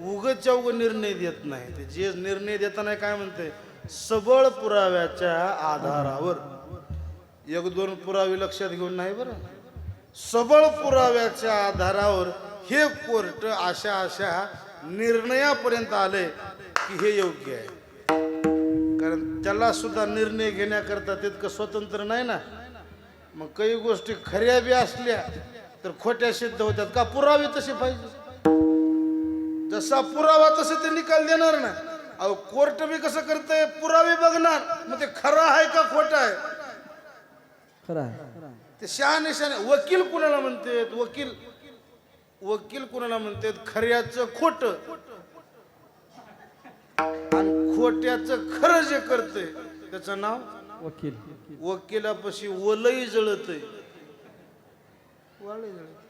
Speaker 1: उगच्या उग निर्णय देत नाही. ते जे निर्णय देताना काय म्हणते, सबळ पुराव्याच्या आधारावर. एक दोन पुरावे लक्षात घेऊन नाही बरं, सबळ पुराव्याच्या आधारावर हे कोर्ट अशा अशा निर्णयापर्यंत आले की हे योग्य आहे. कारण त्याला सुद्धा निर्णय घेण्याकरता तितकं स्वतंत्र नाही ना. मग काही गोष्टी खऱ्या बी असल्या तर खोट्या सिद्ध होतात का. पुरावे तसे पाहिजे, जसा पुरावा तसे ते निकाल देणार ना. अहो कोर्ट बी कसं करतंय, पुरावे बघणार, मग ते खरं आहे का खोटं आहे.
Speaker 3: खरं आहे.
Speaker 1: ते शहाणे शहाणे वकील कुणाला म्हणतात, वकील कुणाला म्हणतात, खऱ्याचं खोट आणि खोट्याचं खरं जे करतंय त्याचं नाव
Speaker 3: वकील.
Speaker 1: वकिलापाशी वलई जळतंय, वाळई जळत.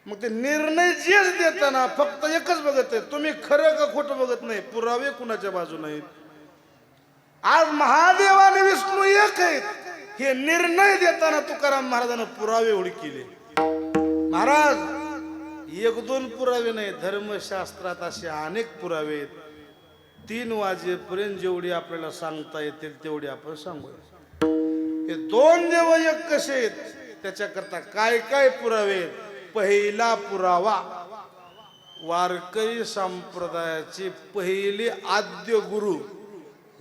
Speaker 1: मग ते निर्णय जेच देताना फक्त एकच बघत आहे, तुम्ही खरं का खोटं बघत नाही, पुरावे कुणाच्या बाजू नाहीत. आज महादेव आणि विष्णू एक आहेत हे निर्णय देताना तुकाराम महाराजांना पुरावे हुडकिले. महाराज एक दोन पुरावे नाही, धर्मशास्त्रात असे अनेक पुरावे आहेत. 3 वाजेपर्यंत जेवढी आपल्याला सांगता येतील तेवढी आपण सांगू. हे दोन देव एक कसे आहेत त्याच्याकरता काय काय पुरावे आहेत. पहिला पुरावा, वारकरी संप्रदायाचे पहिले आद्य गुरु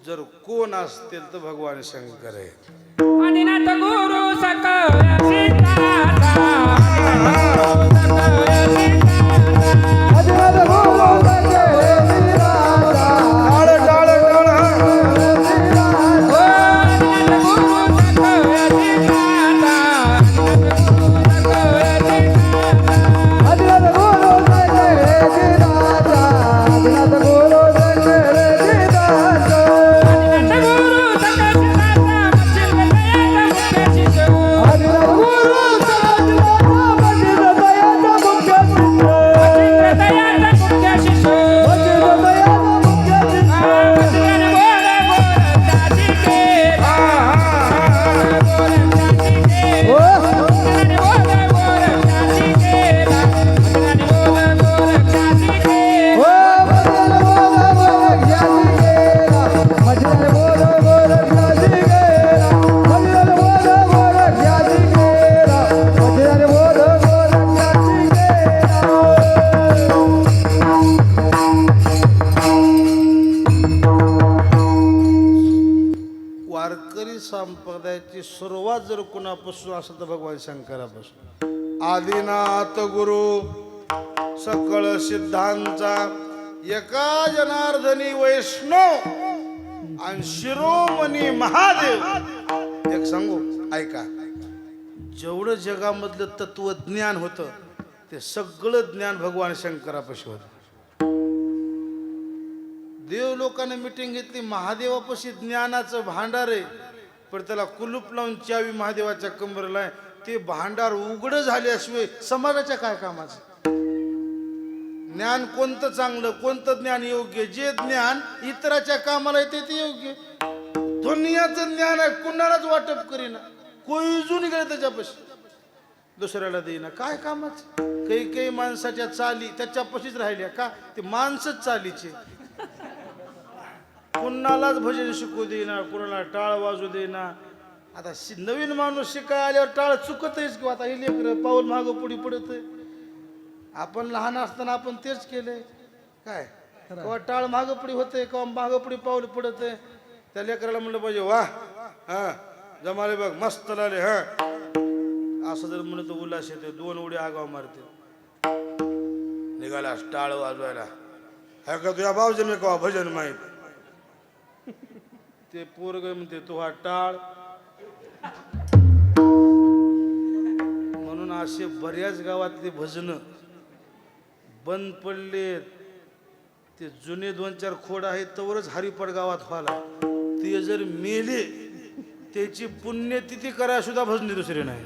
Speaker 1: जर कोण असतील तर भगवान शंकर आहे.
Speaker 2: आदिनाथ गुरु सकळ सीताचा.
Speaker 1: संप्रदायाची सुरुवात जर कुणापासून असेल तर भगवान शंकरापासून. आदिनाथ गुरु सकळ सिद्धांचा एका जनार्दनी वैष्णव आणि शिरोमणी महादेव. एक सांगू ऐका, जेवढं जगामधलं तत्वज्ञान होतं ते सगळं ज्ञान भगवान शंकरापाशी होतं. देव लोकांनी मिटिंग घेतली, महादेवापाशी ज्ञानाचं भांडार आहे, पण त्याला कुलूप लावून चावी महादेवाच्या कंबरला आहे. ते भांडार उघड झाल्याशिवाय समाजाच्या काय कामाचं. ज्ञान कोणतं चांगलं, कोणतं ज्ञान योग्य, जे ज्ञान इतराच्या कामाला येते ते योग्य. दुनियाचं ज्ञान आहे कुणालाच वाटप करीना, कोयजून गेलं त्याच्यापाशी, दुसऱ्याला देईना, काय कामाचं. काही माणसाच्या चाली त्याच्यापाशीच राहिल्या का, ते माणसंच चालीचे. कुणालाच भजन शिकू देईना, कुणाला टाळ वाजू देईना. आता नवीन माणूस शिकाय आल्यावर टाळ चुकतच किंवा आता हे लेकर पाऊल मागं पुढे पडत. आपण लहान असताना आपण तेच केलंय काय, किंवा टाळ मागं पुढे होते किंवा मागं पुढे पाऊल पडत. त्या लेकराला म्हणलं पाहिजे वा हा जमाले बघ मस्त लागले हा, असं जर म्हणलं तर उल्हास येते. 2 उड्या आगाव मारते, निघाला टाळ वाजवायला. हा का तुझ्या भाऊजन मी कवा भजन माहीत. ते पोरग म्हणते तू हा टाळ. म्हणून असे बऱ्याच गावातले भजन बंद पडलेत. ते जुने 2-4 खोड आहेत तवरच हरिपड गावात व्हायला. ते जर मेले त्याची पुण्यतिथी करा सुद्धा भजनी दुसरी नाही.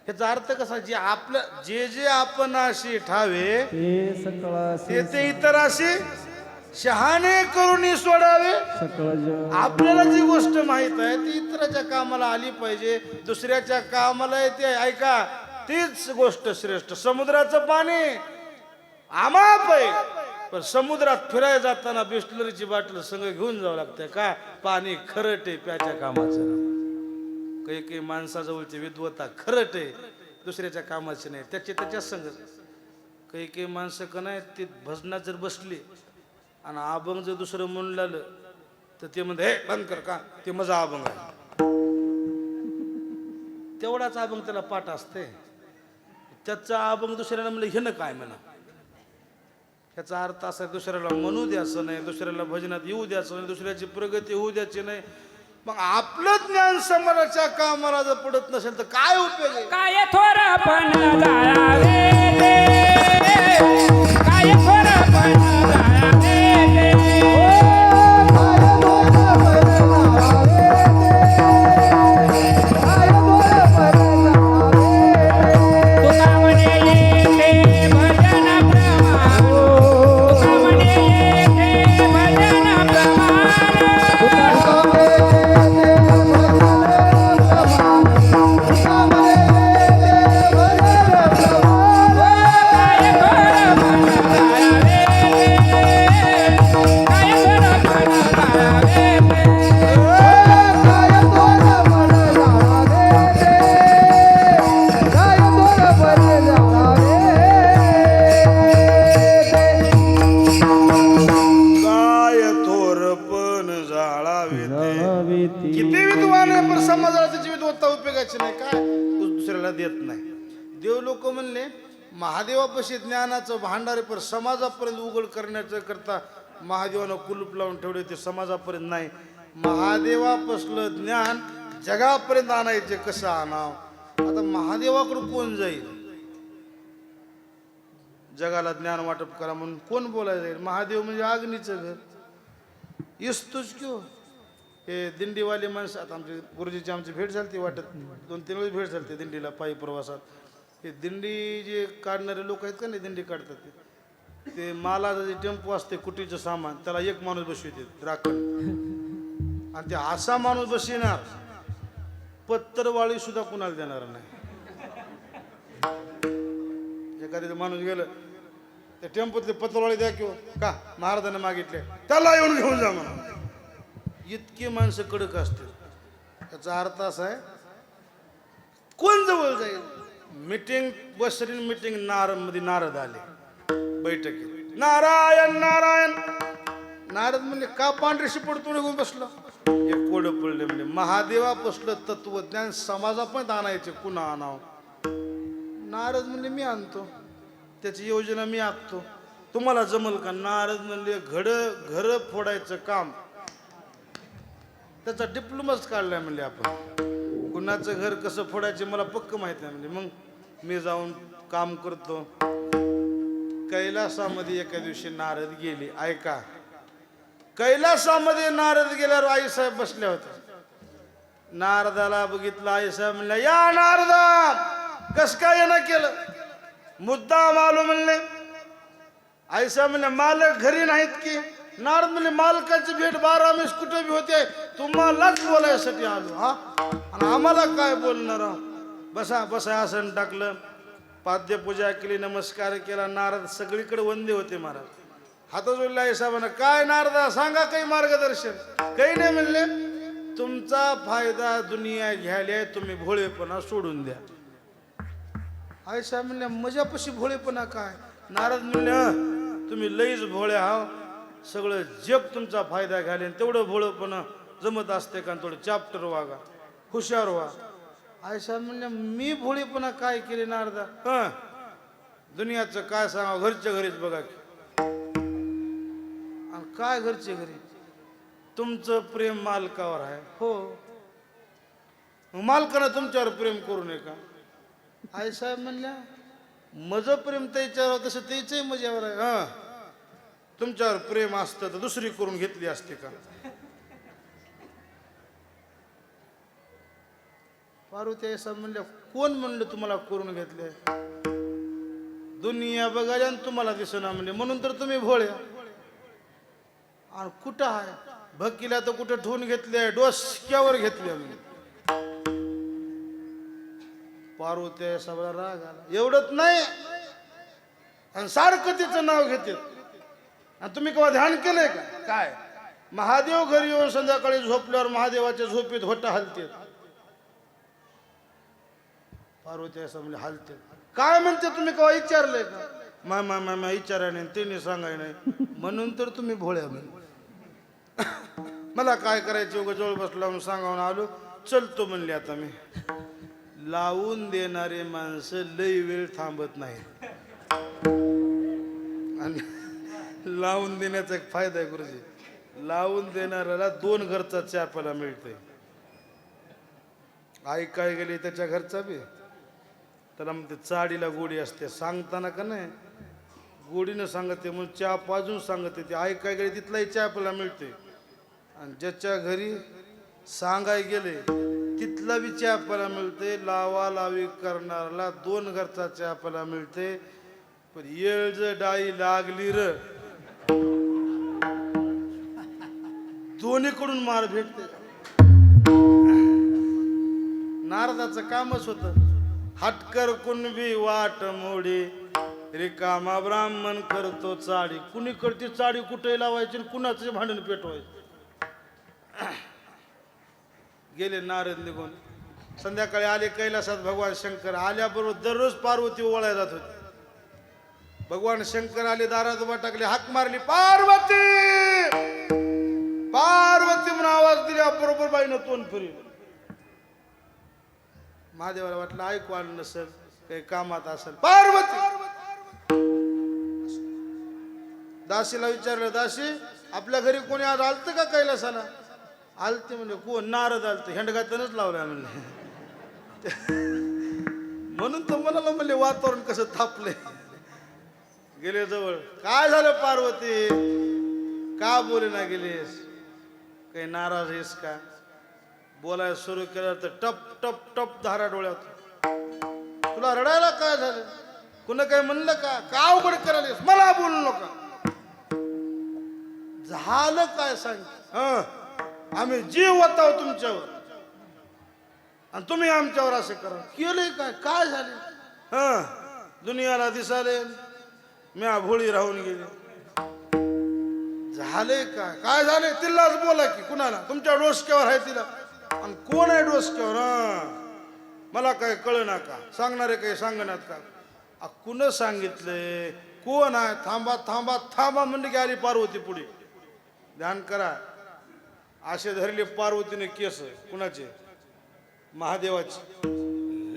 Speaker 1: ह्याचा अर्थ कसा, जे आपलं जे जे आपण अशी ठावे
Speaker 3: ते सकळ
Speaker 1: ते इतराशी शहाणे करून सोडावे.
Speaker 3: सकळ जग
Speaker 1: आपल्याला जी गोष्ट माहित आहे ती इतराच्या कामाला आली पाहिजे. दुसऱ्याच्या कामाला येते ऐका, तीच गोष्ट श्रेष्ठ. समुद्राचं पाणी आमाप आहे, पण समुद्रात फिरायला जाताना बिस्लरीची बाटल संग घेऊन जावं लागतं. का पाणी खरट आहे प्याच्या कामाचं. काही काही माणसाजवळची विद्वत्ता खरट आहे, दुसऱ्याच्या कामाची नाही, त्याच्या संग. काही काही माणसं का नाही ते भजनात जर बसली आणि अभंग जर दुसरं म्हणून लागलं तर ते म्हणते हे बंद कर, का ते मजा अभंग आहे. तेवढाच अभंग त्याला पाठ असते. त्याचा अभंग दुसऱ्याला म्हणलं हे ना काय म्हणा. ह्याचा अर्थ असा दुसऱ्याला म्हणू द्यायचं नाही, दुसऱ्याला भजनात येऊ द्यायचं नाही, दुसऱ्याची प्रगती होऊ द्यायची नाही. मग आपलं ज्ञान समाजाच्या कामाला जर पडत नसेल तर काय उपयोग आहे.
Speaker 2: काय थोरपण जायावे रे, काय थोरपण जायावे रे. तुका म्हणे येते भजन प्रमाण, तुका म्हणे येते भजन प्रमाण.
Speaker 1: काय थोरपण जाळावे ते. किती विद्वान आहे पण समाजाला त्याची विद्वत्ता उपयोगाची नाही. काय दुसऱ्याला देत नाही. देव लोक म्हणले महादेवापाशी ज्ञानाचं भांडार आहे, पण समाजापर्यंत उघड करण्याचं करता महादेवानं कुलूप लावून ठेवले. ते समाजापर्यंत नाही. महादेवापासलं ज्ञान जगापर्यंत आणायचे कसं आणावं. आता महादेवाकडे कोण जाईल जगाला ज्ञान वाटप करा म्हणून, कोण बोलायला जाईल. महादेव म्हणजे अग्नीचं घर. इसतोच क्यों हे दिंडीवाले माणसं. आता आमची गुरुजीची आमची भेट झाली ती वाटत 2-3 वेळेस भेट झाली दिंडीला पायी प्रवासात. हे दिंडी जे काढणारे लोक आहेत का नाही, दिंडी काढतात ते मालाचा जे टेम्पो असते कुटीचं सामान त्याला एक माणूस बसविते राखण. आणि ते असा माणूस बसविणार पत्तरवाळी सुद्धा कुणाला देणार नाही. एखाद्या माणूस गेलं त्या टेम्पोतले पत्रवाळी द्या किंवा का महाराजांना मागितले त्याला येऊन घेऊन जा म्हणा. इतकी माणसं कडक असते. त्याचा अर्थ असा आहे कोण जवळ जाईल. मीटिंग बसरी मीटिंग मध्ये नारद आले बैठकीत. नारायण नारायण. नारद म्हणले का पांढरे शिपड तू निघून बसलो. एक कोड पडले म्हणजे महादेवापासलं तत्वज्ञान समाजा पण आणायचे पुन्हा आणावं. नारद म्हणले मी आणतो, त्याची योजना मी आखतो, तुम्हाला जमल का. नारद म्हणले घर फोडायचं काम त्याचा डिप्लोमाच काढलाय म्हणले आपण. कुणाचं घर कसं फोडायचं मला पक्क माहित नाही म्हणजे. मग मी जाऊन काम करतो. कैलासामध्ये एका दिवशी नारद गेले. ऐका, कैलासामध्ये नारद गेल्यावर आईसाहेब बसल्या होत्या. नारदाला बघितलं. आईसाहेब म्हणल्या या नारदा कस काय येणं केलं. मुद्दा मालूम म्हणले. आईसाहेब म्हणले मालक घरी नाहीत की. नारद म्हणले मालकाची भेट 12 मेस कुठे बी होते, तुम्हालाच बोलायसाठी आलो. हा आणि आम्हाला काय बोलणार. बसा बसा आसन टाकलं, पाद्यपूजा केली, नमस्कार केला. नारद सगळीकडे वंदे होते महाराज. हात जोडले आईसाहेबांना. काय नारदा सांगा काही मार्गदर्शन. काही नाही म्हणले तुमचा फायदा दुनिया घ्यायला तुम्ही भोळेपणा सोडून द्या. आईसाहेब म्हणल्या मजापाशी भोळेपणा काय. नारद म्हणले तुम्ही लईच भोळे आहो, सगळं जग तुमचा फायदा घ्यायला तेवढं भोळेपणा जमत असते का. थोडं चॅप्टर वागा, हुशार व्हा. आईसाहेब म्हणल्या मी भोळेपणा काय केले नारदा. दुनियाचं काय सांगा, घरच्या घरीच बघा की. आणि काय घरचे घरी तुमचं प्रेम मालकावर आहे. हो, मग मालकानं तुमच्यावर प्रेम करू नये का? आई साहेब म्हणल्या माझं प्रेम त्याच्यावर तसं त्याचंही माझ्यावर आहे. हा, तुमच्यावर प्रेम असतं तर दुसरी करून घेतली असते का? पार्वती आई साहेब म्हणल्या कोण म्हणलं तुम्हाला करून घेतले? दुनिया बघायला आणि तुम्हाला दिसना म्हणजे, म्हणून तर तुम्ही भोळ्या. आणि कुठं आहे भक्कीला तर कुठं ठेवून घेतले, डोसक्यावर घेतले. म्हणजे पार्वती सगळा राग आला. एवढंच नाही, आणि सारखं तिचं नाव घेते. आणि तुम्ही केव्हा ध्यान केलंय का? काय महादेव घरी येऊन संध्याकाळी झोपल्यावर महादेवाच्या झोपेत होटा हलते. पार्वती असं म्हणजे हलते. काय म्हणते तुम्ही केव्हा विचारलंय का? मा विचाराय नाही, त्यांनी सांगाय नाही, म्हणून तर तुम्ही भोळ्या. मला काय करायचे, उगा जवळ बसला म्हणून सांगावून आलो. चलतो म्हणले. आता मी लावून देणारे माणसं लई वेळ थांबत नाही. आणि लावून देण्याचा एक फायदा आहे गुरुजी, लावून देणाऱ्याला 2 घरचा चहा प्यायला मिळतोय. आई काय गेली त्याच्या घरचा बी, त्याला म्हणते चाडीला गोडी असते. सांगताना का नाही गोडीनं सांगते, म्हणून चहा पाजून सांगते. ते आई काय गेली तिथलाही चहा प्यायला मिळते. आणि ज्याच्या घरी सांगाय गेले तिथला बी चहा प्यायला मिळते. लावा लावी करणाऱ्याला 2 घरचा चहा प्यायला मिळते. पण येळ जर डाळी लागली र, दोन्हीकडून मार भेटते. नारदाचं कामच होतं, हटकर कुणबी वाट मोडी, रिकामा ब्राह्मण करतो चाडी. कुणीकडची चाडी कुठे लावायची आणि कुणाचं भांडण पेटवायचं. गेले नारद निघून. संध्याकाळी आले कैलासात. भगवान शंकर आल्याबरोबर दररोज पार्वती ओवाळायला जात होती. भगवान शंकर आले, दारात उभा टाकले, हाक मारली, पार्वती पार्वती म्हणून आवाज दिला. बरोबर बाईनं तोंड फिरवलं. महादेवाला वाटलं ऐकू आलं नसेल, काही कामात असेल. पार्वती. दासीला विचारलं, दासी आपल्या घरी कोणी आज आलतं का कैलासाला? आलते म्हणजे. कोण? नारद आलते. हेंडगातनच लावलं म्हणले. म्हणून तर मला म्हणले वातावरण कसं थापले. गेले जवळ. काय झालं पार्वती, का बोले ना गेलेस? काही नाराज आहेस का? बोलायला सुरू केलं तर टप टप टप धारा डोळ्यात. तुला रडायला काय झालं? कुणा काय म्हणलं का? का उघड करायला मला बोलू नका. झालं काय सांग? आम्ही जीव वाताव तुमच्यावर आणि तुम्ही आमच्यावर असं करा. केलंय काय? काय झाले? दुनियाला दिसाले म्या भोळी राहून गेले. झाले काय? काय झाले? तिलाच बोला की. कुणाला? तुमच्या डोसक्यावर आहे तिला. आणि कोण आहे डोसक्यावर? मला काय कळना का? सांगणारे काही सांगण्यात का? कुण सांगितलंय? कोण आहे? थांबा थांबा थांबा म्हणले की आली पार्वती पुढे. ध्यान करा. असे धरले पार्वतीने केस. कुणाचे? महादेवाचे.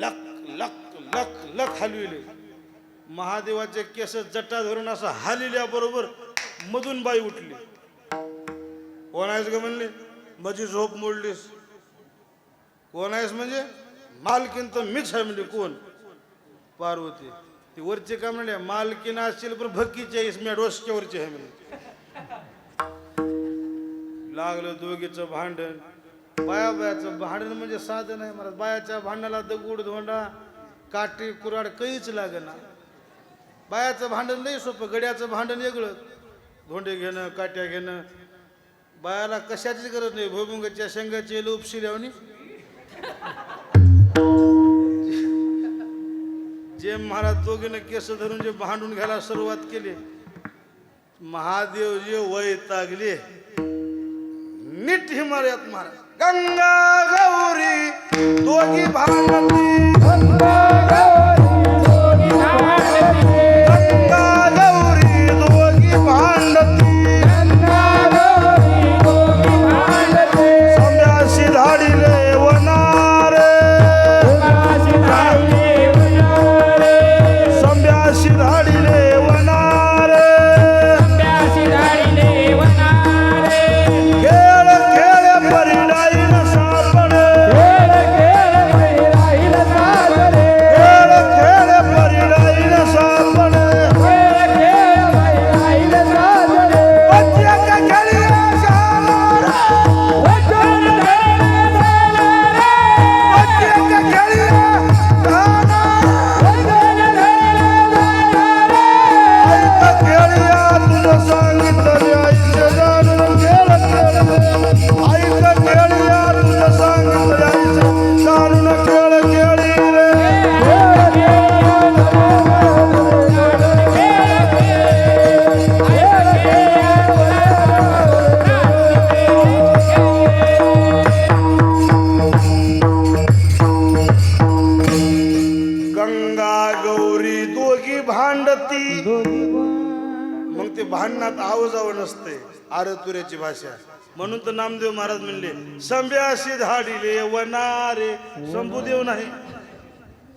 Speaker 1: लक लक लक लक हलविले. महादेवाचे केस जटा धरून असं हलविल्याबरोबर मधून बाई उठली. कोण आहेस ग म्हणले? माझी झोप मोडलीस. कोण आहेस म्हणजे? मालकीन तर मीच आहे म्हणजे. कोण? पार्वती. ती वरचे का म्हणले? मालकीन असतील पण भक्कीची आहेस, मी डोसक्यावरची आहे म्हणजे. लागलं दोघीचं भांडण. बायाचं भांडण म्हणजे साधन आहे मला. बायाच्या भांडणाला दगड धोंडा काठी कुराड काहीच लागेना. बायाचं भांडण नाही सोपं. गड्याचं भांडण वेगळं. धोंडे घेणं, काट्या घेणं. बायाला कशाचीच गरज नाही. भुईमुगाच्या शेंगाची उपशी लावणी. जे महाराज दोघीनं केस धरून जे भांडून घ्यायला सुरुवात केली, महादेव जे वैतागले. नीट हिमालयात महाराज. गंगा गौरी दोघी भांडती. गंगा गौरी दोघी भांडती. संध्याशी धाडीले वनारे. संध्याशी धाडीले वनारे. खेळ अंगात आवाजावं नसते आरतुऱ्याची भाषा. म्हणून तर नामदेव महाराज म्हणले संभ्याशी धाडिले वनारे. शंभूदेव नाही,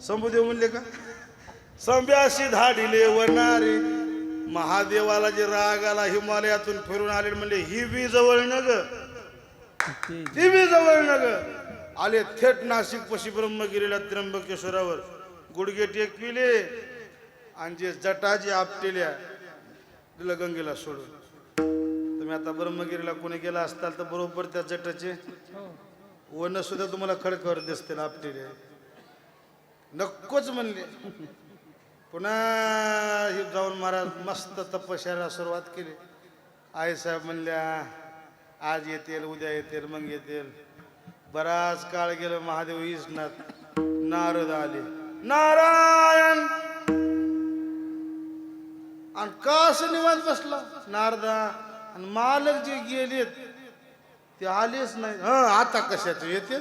Speaker 1: शंभूदेव म्हणले का? संभ्याशी धाडिले वनारे. महादेवाला जे राग आला हिमालयातून फिरून आले म्हणले ही बी जवळ न ग, ती बी जवळ न ग. आले थेट नाशिक पशी ब्रह्मगिरीला त्र्यंबकेश्वरावर गुडघे टेकविले आणि जे जटाजी आपटेल्या दिलं गंगेला सोडून. तुम्ही आता ब्रह्मगिरीला कोणी गेला असताल तर बरोबर त्या जटाचे वन सुद्धा तुम्हाला खडखड दिसतील आपटेले. नक्कोच म्हणले. पुन्हा हे जाऊन महाराज मस्त तपश्चर्याला सुरुवात केली. आईसाहेब म्हणल्या आज येतील, उद्या येतील, मग येतील. बराच काळ गेलं, महादेव इसनात. नारद आले, नारायण. आणि का असं निवांत बसला नारदा? आणि मालक जे गेलेत ते आलेच नाही. आता कशाचे येते?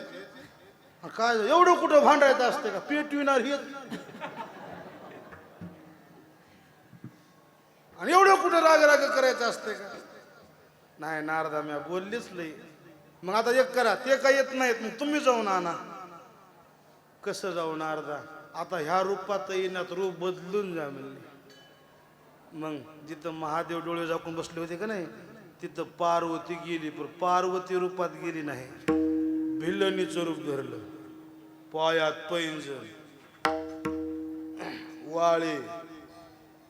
Speaker 1: काय एवढं कुठं भांडायचं असते का? पेटविणार हे आणि एवढं कुठं राग राग करायचं असते का? नाही नारदा मी बोललीच नाही. मग आता एक करा, ते काय येत नाहीत मग तुम्ही जाऊन आणा. कसं जाऊ नारदा? आता ह्या रूपात येण्यात रूप बदलून जा म्हणले. मग जिथं महादेव डोळे झाकून बसले होते का नाही तिथं पार्वती गेली, पण पार्वती रूपात गेली नाही. भिल्लनीचं रूप धरलं. पायात पैंजण, वाळे,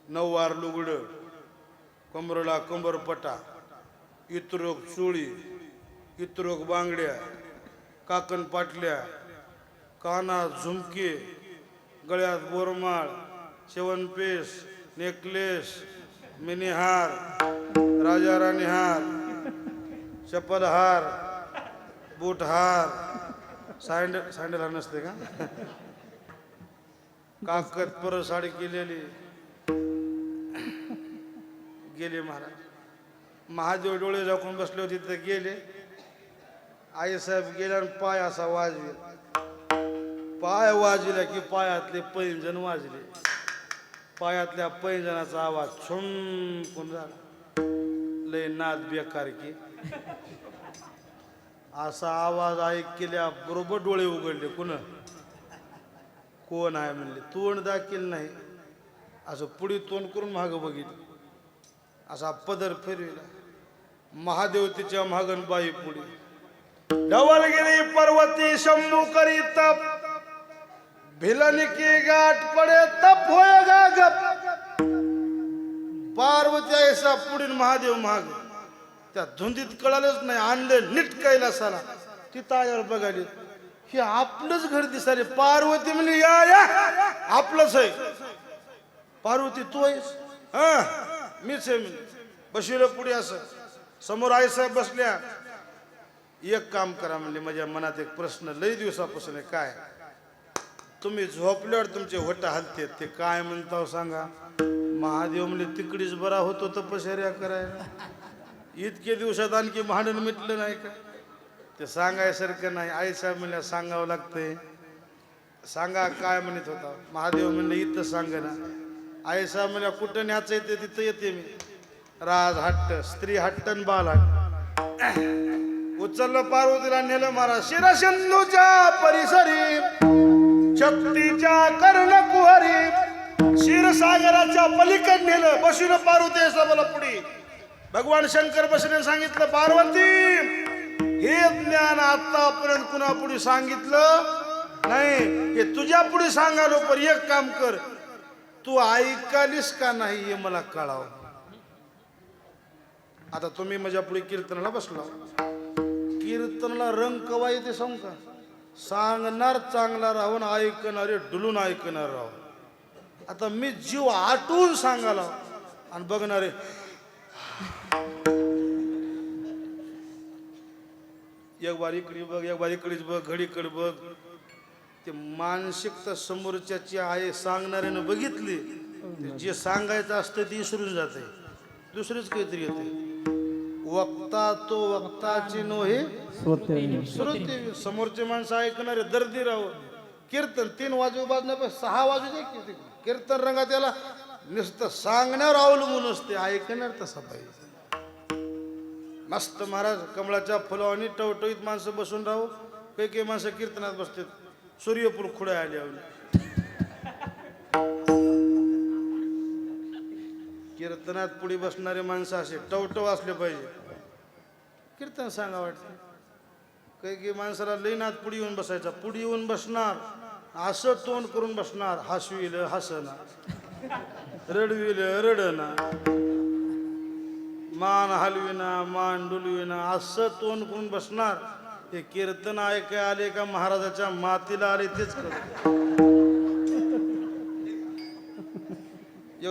Speaker 1: नऊवार लुगड, कमरला कंबरपटा, इतरोक चोळी, इतरोक बांगड्या, काकण पाटल्या, कानात झुमके, गळ्यात बोरमाळ, शेवनपेश, नेकलेस, मिनीहार, राजा राणी हार, चपलहार, बूटहार, सँडल हार नसते का? काकत पर साडी केलेली गेले महाराज. महादेव डोळे झाकून बसले होते तर गेले. आईसाहेब गेल्या आणि पाय असा वाजविला. पाय वाजविला की पायातले पैंजण वाजले. पायातल्या पैंजणाचा आवाज छुमकून झाला. लय नाद बेकार की असा आवाज ऐकल्या बरोबर डोळे उघडले. कोण आहे म्हणले. तोंड दाखील नाही, असं पुढे तोंड करून मागं बघितलं. असा पदर फिरविला. महादेव तिच्या मागन बाई पुढे. ढवलगिरी पर्वती शंभू करी तप, भिलन की गाठ पडे तप होय गा गप. पार्वती ऐसा पुढील महादेव माग. त्या धुंदीत कळालंच नाही. आणले नीट कैलासाला. तिथं आल्यावर बघाली हे आपलंच घर दिसाले. पार्वती म्हणली या या आपलंच आहे. पार्वती तू आहेस? मीच आहे. बशिर पुढे असं समोर आईसाहेब बसल्या. एक काम करा म्हणले, माझ्या मनात एक प्रश्न लई दिवसापासून आहे. काय? तुम्ही झोपल्यावर तुमचे होट हलतेत, ते काय म्हणताव सांगा? महादेव म्हणले तिकडीच बरा होतो तपश्चर्या करायला. इतके दिवसात आणखी भांडण मिटलं नाही का? ते सांगायसारखं नाही. आईसाहेब म्हणल्या सांगावं लागतंय. सांगा काय म्हणत होता? महादेव म्हणले इथं सांग ना. आईसाहेब म्हणल्या कुठं न्यायचं येते तिथं येते मी. राज हट्ट, स्त्री हट्टन बाल हट्ट. उचललं पार्वतीला नेलं महाराज शिरसिंधूच्या परिसरी, शक्तीच्या कर्ण कुहरी, क्षीरसागराच्या पलीकड नेलं. बसून पार्वती मला पुढे भगवान शंकर बसने सांगितलं पार्वती हे ज्ञान आतापर्यंत कुणा पुढे सांगितलं नाही, हे तुझ्या पुढे सांगालो. पण एक काम कर, तू ऐकालीस का नाही हे मला कळाव. आता तुम्ही माझ्या पुढे कीर्तनाला बसला. कीर्तनाला रंग कवा येते सांग का? सांगणार चांगला राहून ऐकणारे डुलून ऐकणार राहू. आता मी जीव आटून सांगाला आणि बघणारे एक बार इकडे बघ, एक बार इकडेच बघ, घडीकडे बघ. ते मानसिकता समोरच्याची आहे सांगणाऱ्यानं बघितली. जे सांगायचं असतं ते विसरून जाते, दुसरेच काहीतरी येते. वक्ता तो वक्ताची नोहे श्रोते. समोरचे माणसं ऐकणारे दर्दी राहू. कीर्तन 3 वाजू बाजण्यापासून 6 वाजू दे. कीर्तन रंगात याला नुसतं सांगण्यावर अवलंबून असते, ऐकणार तसा पाहिजे. मस्त महाराज कमळाच्या फुलावानी टवटवीत माणसं बसून राहू, काही काही माणसं कीर्तनात बसतात, सूर्यपूर खुड्या आल्या. कीर्तनात पुढे बसणारे माणसं असे टवटव असले पाहिजे, कीर्तन सांगा वाटतं. काही काही माणसाला लईनात पुढे येऊन बसायचा, पुढे येऊन बसणार, असं तोंड करून बसणार, हसविल हसना, रडविल रडना, मान हलविना मान डुलविना, असं तोंड करून बसणार. हे कीर्तन ऐकाय आले का महाराजाच्या मातीला आले तेच करत.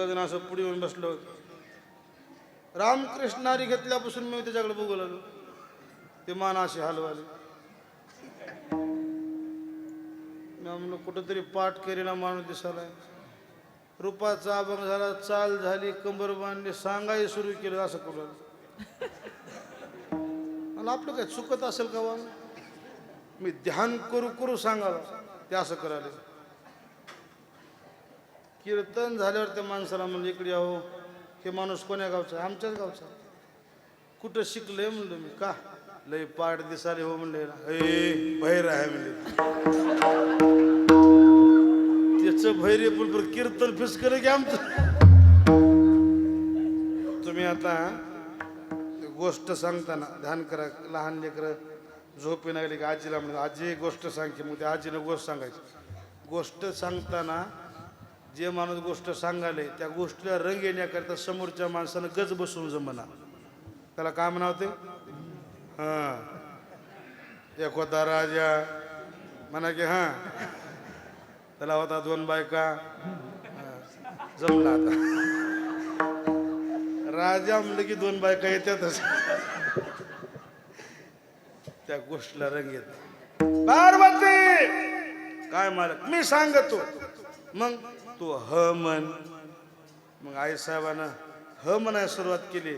Speaker 1: जण असं पुढे येऊन बसलो, रामकृष्णारी घेतल्यापासून मी त्याच्याकडे बघू लागलो, ते मान असे हलवाले. म्हणलं कुठंतरी पाठ करीना माणूस दिसायला. रूपाचा अभंग झाला, चाल झाली, कंबर बांधली, सांगाय सुरू केलं, असं करू मला आपलं काय चुकत असेल का? मी ध्यान करू करू सांगावं, ते असं करायला. कीर्तन झाल्यावर त्या माणसाला म्हणजे इकडे आहो, हे माणूस कोण्या गावचा? आमच्याच गावचा. कुठं शिकलंय म्हणलं मी. का? लय पाठ दिसाले हो म्हणले. भैर आहे म्हणले. त्याचं भैरे पण कीर्तन फिसकलं की आमचं. तुम्ही आता गोष्ट सांगताना ध्यान करा. लहान लेकरं झोपी लागली की आजीला म्हणलं, आजी गोष्ट सांग की. मग त्या आजीनं गोष्ट सांगायची. गोष्ट सांगताना जे माणूस गोष्ट सांगाले त्या गोष्टीला रंग येण्याकरता समोरच्या माणसानं गज बसून जमना. त्याला काय म्हणावते? हां, एक होता राजा म्हणा की हां, त्याला होता 2 बायका, जमला. आता राजा म्हणलं की 2 बायका येतातच. त्या गोष्टीला रंग येत. पार्वती काय मालक? मी सांगतो. मग तू ह म्हण. मग आईसाहेबानं ह म्हणायला सुरुवात केली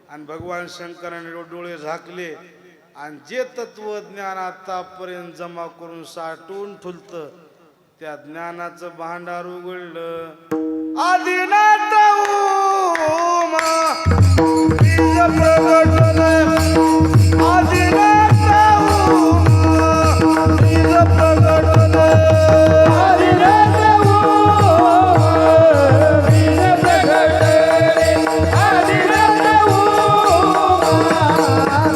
Speaker 1: आणि भगवान शंकराने डोळे झाकले आणि जे तत्वज्ञान आतापर्यंत जमा करून साठवून ठुलतं त्या ज्ञानाचं भांडार उघडलं. आदिनाथ उमा बीज प्रगटलं, आदिनाथ उमा बीज प्रगटलं,
Speaker 2: आदिनाथ उमा बीज प्रगटले, आदिनाथ उमा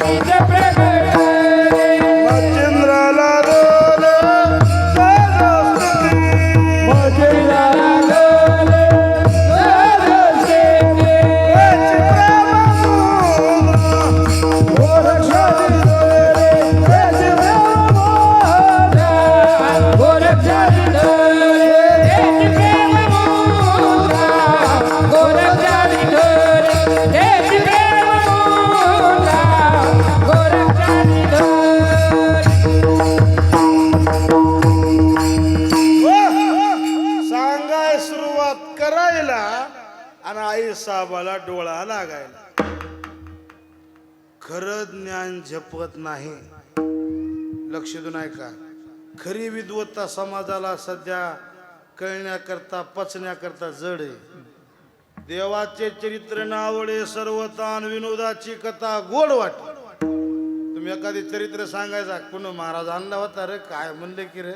Speaker 2: बीज प्रगटले.
Speaker 1: मच्छिंद्राला रोल सरस्वती,
Speaker 2: मच्छिंद्राला रोल सरस्वती,
Speaker 1: सांगाय सुरुवात करायला आणि आई साहेबाला डोळा लागायला. खरं ज्ञान झपत नाही. लक्ष देऊन ऐका. खरी विद्वत्ता समाजाला सध्या कळण्याकरता पचण्याकरता जड आहे. देवाचे चरित्र नावळे सर्वतान, विनोदाची कथा गोड वाट. तुम्ही एखादी चरित्र सांगायचा, कुण महाराज आणला होता रे, काय म्हणले की रे,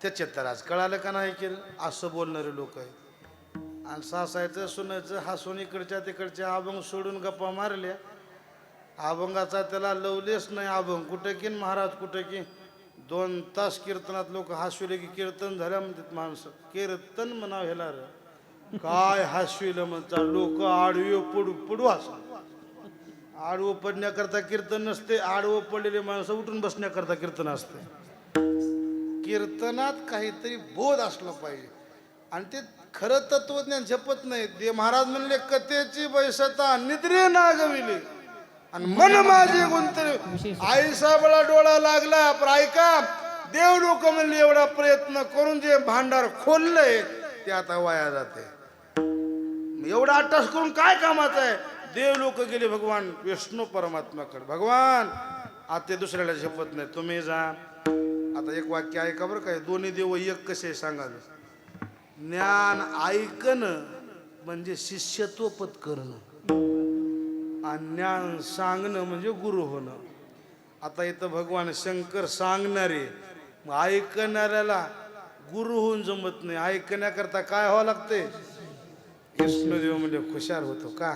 Speaker 1: त्याचे तर आज कळालं का नाही की रे, असं बोलणारे लोक आहेत. आणि सासायचं सुनायचं हसून इकडच्या तिकडच्या अभंग सोडून गप्पा मारल्या. अभंगाचा त्याला लवलेच नाही. अभंग कुठे की महाराज कुठे की. 2 तास कीर्तनात लोक हसविले की कीर्तन झाल्या म्हणतात माणसं. कीर्तन म्हणावं ह्याला रे, काय हसविलं म्हणतात लोक. आडवी पडू पडू हसू. आडवं पडण्याकरता कीर्तन नसते, आडवं पडलेले माणसं उठून बसण्याकरता कीर्तन असते. कीर्तनात काहीतरी बोध असला पाहिजे आणि ते खरं तत्वज्ञान झपत नाही. ते महाराज म्हणले, कथेची बैसता निद्रे नागविली आणि मन माझे गुंतले. आई साहेबाला डोळा लागला. पण ऐका, देव लोक म्हणले एवढा प्रयत्न करून जे भांडार खोललंय ते आता वाया जाते. एवढा अट्टास करून काय कामाचं आहे? देव लोक गेले भगवान विष्णू परमात्माकडे. भगवान आता दुसऱ्याला झपत नाही, तुम्ही जा. आता एक वाक्य ऐका बरं काय. दोन्ही देव एक कसे सांगावे. ज्ञान ऐकन म्हणजे शिष्यत्व पत्करणं आणि ज्ञान सांगणं म्हणजे गुरु होणं. आता इथं भगवान शंकर सांगणारे, मग ऐकणाऱ्याला गुरु होऊन जमत नाही. ऐकण्याकरता काय व्हावं लागते? विष्णुदेव म्हणजे हुशार होतो का,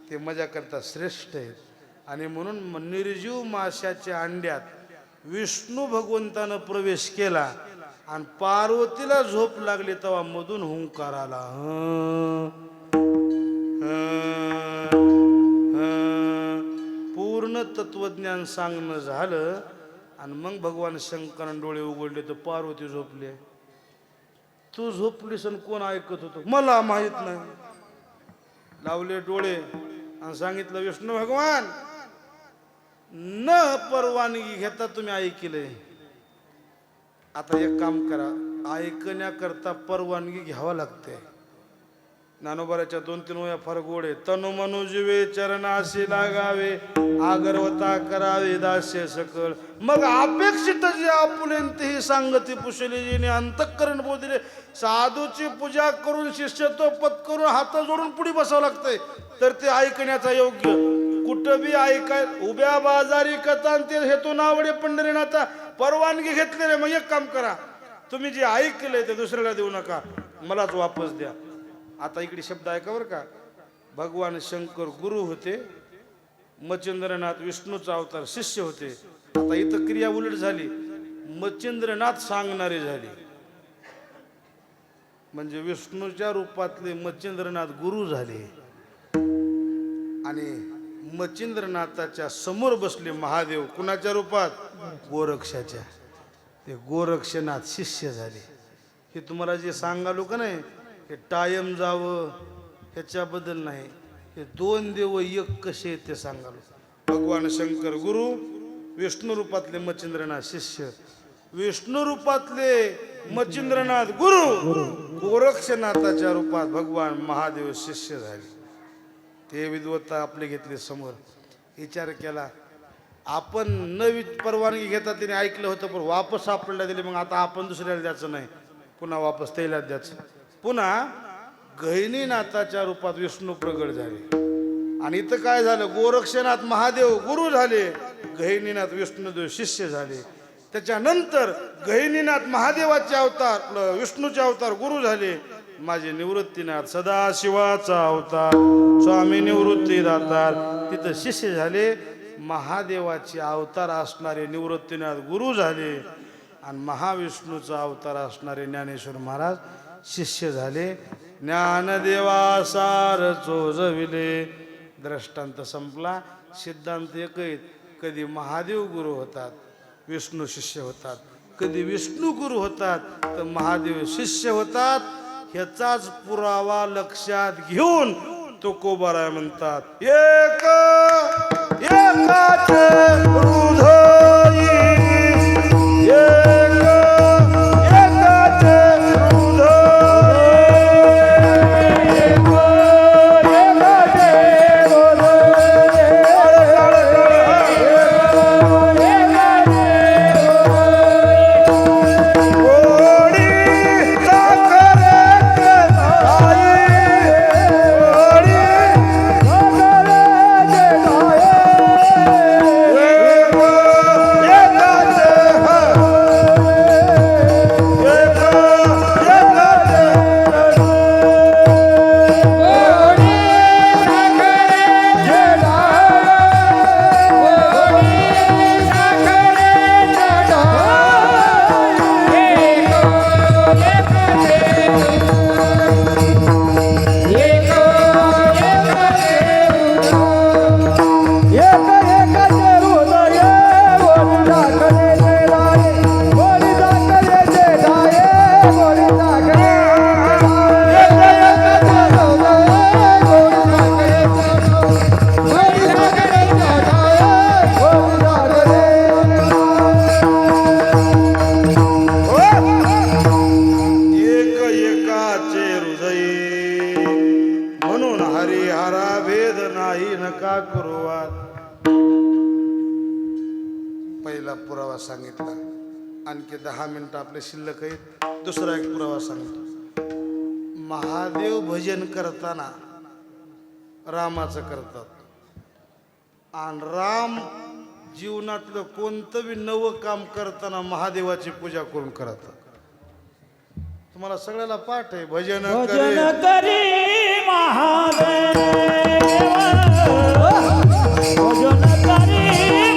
Speaker 1: ते मजा करता श्रेष्ठ आहेत. आणि म्हणून निर्जीव माशाच्या अंड्यात विष्णू भगवंतानं प्रवेश केला आणि पार्वतीला झोप लागली तेव्हा मधून हुंकार आला. पूर्ण तत्वज्ञान सांगणं झालं आणि मग भगवान शंकराने डोळे उघडले तर पार्वती झोपले. तू झोपलीस आणि कोण ऐकत होतो मला माहित नाही. लावले डोळे आणि सांगितलं, विष्णू भगवान न परवानगी घेता तुम्ही ऐकले. आता एक काम करा, ऐकण्याकरता परवानगी घ्यावा लागते. ज्ञानोबाराच्या 2-3 वया फार गोड आहे. तनु मनु जीवे चरणाशी लागावे, आगरवता करावे दास्य सकळ. मग अपेक्षित जे आपुलेन तेही सांगती पुशली जिने अंतःकरण बोधिले. साधूची पूजा करून शिष्यत्व पत्करून हात जोडून पुढे बसावं लागतंय तर ते ऐकण्याचा योग्य. कुठं बी ऐकाय उभ्या बाजारी कथा ते हेतू नावडे पंढरीनाथा परवानगी घेतलेले. मग एक काम करा, तुम्ही जे ऐकलंय ते दुसऱ्याला देऊ नका, मलाच वापस द्या. आता इकडे शब्द ऐका बरं का. भगवान शंकर गुरु होते, मच्छिंद्रनाथ विष्णूचा अवतार शिष्य होते. आता इथं क्रिया उलट झाली, मच्छिंद्रनाथ सांगणारे झाले. म्हणजे विष्णूच्या रूपातले मच्छिंद्रनाथ गुरु झाले आणि मच्छिंद्रनाथाच्या समोर बसले महादेव. कुणाच्या रूपात? गोरक्षाच्या. ते गोरक्षनाथ शिष्य झाले. हे तुम्हाला जे सांगालो का नाही, हे टायम जावं ह्याच्याबद्दल नाही, हे 2 देव एक कसे आहेत ते सांगालो. भगवान शंकर गुरु, विष्णू रूपातले मच्छिंद्रनाथ शिष्य. विष्णू रूपातले मच्छिंद्रनाथ गुरु, गोरक्षनाथाच्या रूपात भगवान महादेव शिष्य झाले. ते विद्वत्ता आपले घेतले समोर. विचार केला, आपण न परवानगी घेता त्याने ऐकलं होतं पण वापस आपल्याला दिले. मग आता आपण दुसऱ्याला द्यायचं नाही, पुन्हा वापस त्याला द्यायचं. पुन्हा गहिनीनाथाच्या रूपात विष्णू प्रगट झाले. आणि इथं काय झालं, गोरक्षनाथ महादेव गुरु झाले, गहिनीनाथ विष्णुदेव शिष्य झाले. त्याच्यानंतर गहिनीनाथ महादेवाचे अवतार विष्णूचे अवतार गुरु झाले. माझे निवृत्तीनाथ सदाशिवाचा अवतार स्वामी निवृत्ती दातार तिथं शिष्य झाले. महादेवाचे अवतार असणारे निवृत्तीनाथ गुरु झाले आणि महाविष्णूचा अवतार असणारे ज्ञानेश्वर महाराज शिष्य झाले. ज्ञानदेवा सार चोजविले. दृष्टांत संपला. सिद्धांत एक आहेत, कधी महादेव गुरु होतात, विष्णू शिष्य होतात. कधी विष्णू गुरु होतात तर महादेव शिष्य होतात. ह्याचाच पुरावा लक्षात घेऊन तुकोबाराय म्हणतात, एक एकाचे हृदयी, एक एकाचे पुरावा सांगितला. आणखी 10 मिनिटं आपले शिल्लक आहेत. दुसरा एक पुरावा सांगतो. महादेव भजन करताना रामाचं करतात आणि राम जीवनातलं कोणतं बी नवं काम करताना महादेवाची पूजा करून करतात. तुम्हाला सगळ्याला पाठ आहे. भजन
Speaker 2: भजन
Speaker 1: करे
Speaker 2: करी महादेव भजन करी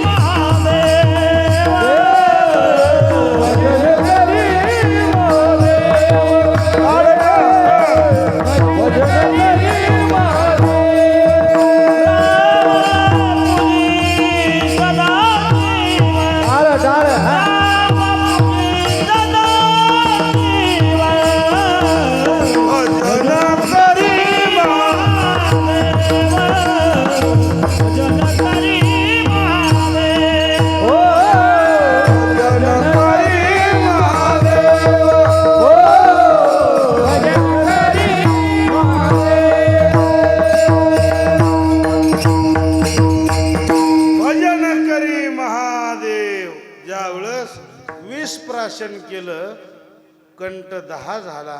Speaker 2: महादेव भजन करी महादेव भजन करी महादेव सदा
Speaker 1: प्राशन केलं, कंठ 10 झाला,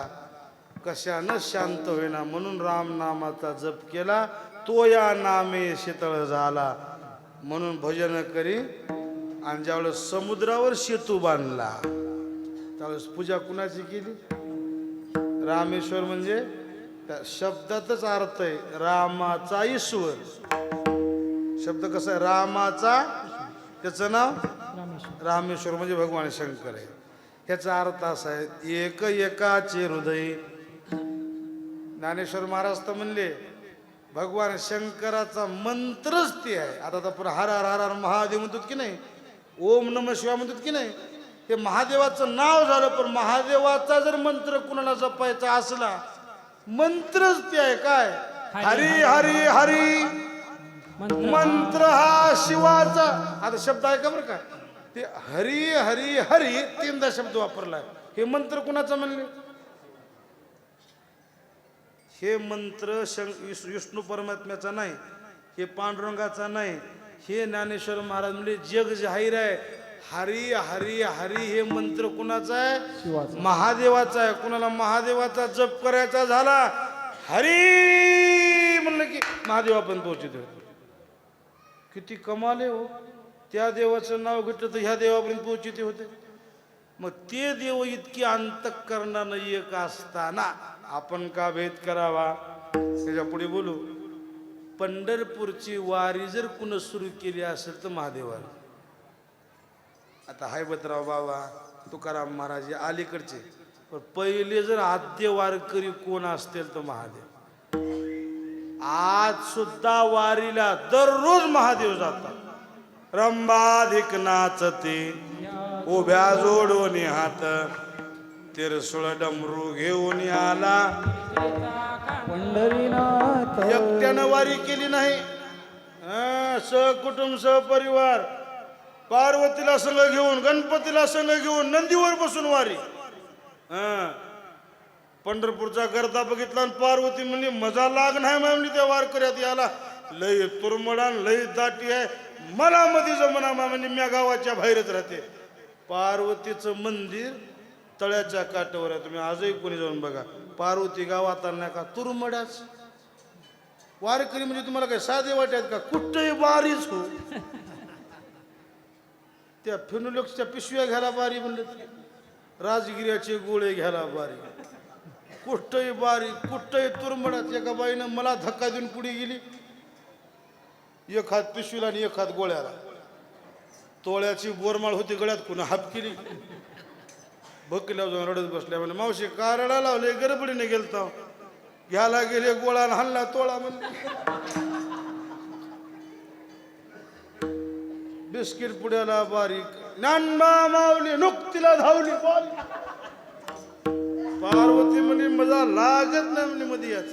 Speaker 1: कशानं शांत होईना म्हणून राम नामाचा जप केला, तो या नामे शीतळ झाला म्हणून भजन करी. आणि ज्यावेळेस समुद्रावर सेतू बांधला त्यावेळेस पूजा कुणाची केली? रामेश्वर म्हणजे त्या शब्दातच अर्थ आहे रामाचा ईश्वर. शब्द कसा आहे? रामाचा, त्याचं नाव रामेश्वर म्हणजे भगवान शंकर आहे. ह्याचा अर्थ असा आहे एक एकाचे हृदय. ज्ञानेश्वर महाराज तर म्हणले भगवान शंकराचा मंत्रच ते आहे. आता तर हर हर हर हर महादेव म्हणतात की नाही, ओम नमः शिवाय म्हणतात की नाही, हे महादेवाचं नाव झालं. पण महादेवाचा जर मंत्र कुणाला जपायचा असला, मंत्रच ते आहे. काय? हरी हरी हरी मंत्र हा शिवाचा. आता शब्द आहे का बरं का, ते हरी हरी हरी 3दा शब्द वापरलाय. हे मंत्र कुणाचा म्हणले? हे मंत्र विष्णू परमात्म्याचा नाही, हे पांडुरंगाचा नाही, हे ज्ञानेश्वर महाराज म्हणजे जग जाहीर आहे. हरी हरी हरी हे मंत्र कुणाचा आहे? महादेवाचा आहे. कुणाला महादेवाचा जप करायचा झाला, हरी म्हणलं की महादेवापर्यंत पोहोचतो. किती कमाल आहे हो. त्या देवाचं नाव घेतलं तर ह्या देवापर्यंत पोहोचते होते. मग ते देव इतकी अंतःकरणानं एक असताना आपण का भेद करावा? त्याच्या पुढे बोलू. पंढरपूरची वारी जर कुणं सुरू केली असेल तर महादेवाला. आता हैबतराव बाबा, तुकाराम महाराज अलीकडचे, पण पहिले जर आद्य वारकरी कोण असतील तर महादेव. आज सुद्धा वारीला दररोज महादेव जातात. रंबाधिक नाचते उभ्या जोडून हात, तिरसुळ डमरू घेऊन आला.
Speaker 2: पंढरीनाथ
Speaker 1: एकट्यानं वारी केली नाही, सहकुटुंब सहपरिवार, पार्वतीला संग घेऊन, गणपतीला संग घेऊन, नंदीवर बसून वारी. पंढरपूरचा गर्दा बघितला आणि पार्वती म्हणली मजा लाग नाही म्हणली त्या वारकऱ्यात याला. लय तुरमडान लय दाटी आहे, मला मध्ये जमना म्हणजे मी गावाच्या बाहेरच राहते. पार्वतीचं मंदिर तळ्याच्या काठावर आहे. तुम्ही आजही कोणी जाऊन बघा. पार्वती गावात आणल्या का तुरमडाच. वारकरी म्हणजे तुम्हाला काय साधे वाटत का? कुठंही बारीच हो. त्या फिनोलेक्सच्या पिशव्या घ्यायला बारी म्हणलं, राजगिऱ्याचे गोळे घ्यायला बारी, कुठंही बारी, कुठंही तुरमडाच. एका बाईनं मला धक्का देऊन पुढे गेली, एक हात पिशवीला आणि एक हात गोळ्याला. तोळ्याची बोरमाळ होती गळ्यात, कुणा हात केली. भक्कीला जाऊन रडत बसल्या. म्हणजे मावशी का रडा लावले? गडबडीने गेलता, घ्यायला गेले गोळा हाणला तोळा म्हणले. बिस्किट पुड्याला बारीक, ज्ञानबा माऊली नुकतीला धावली बारी. पार्वती म्हणे मजा लागत नाही म्हणे मध्ये याच.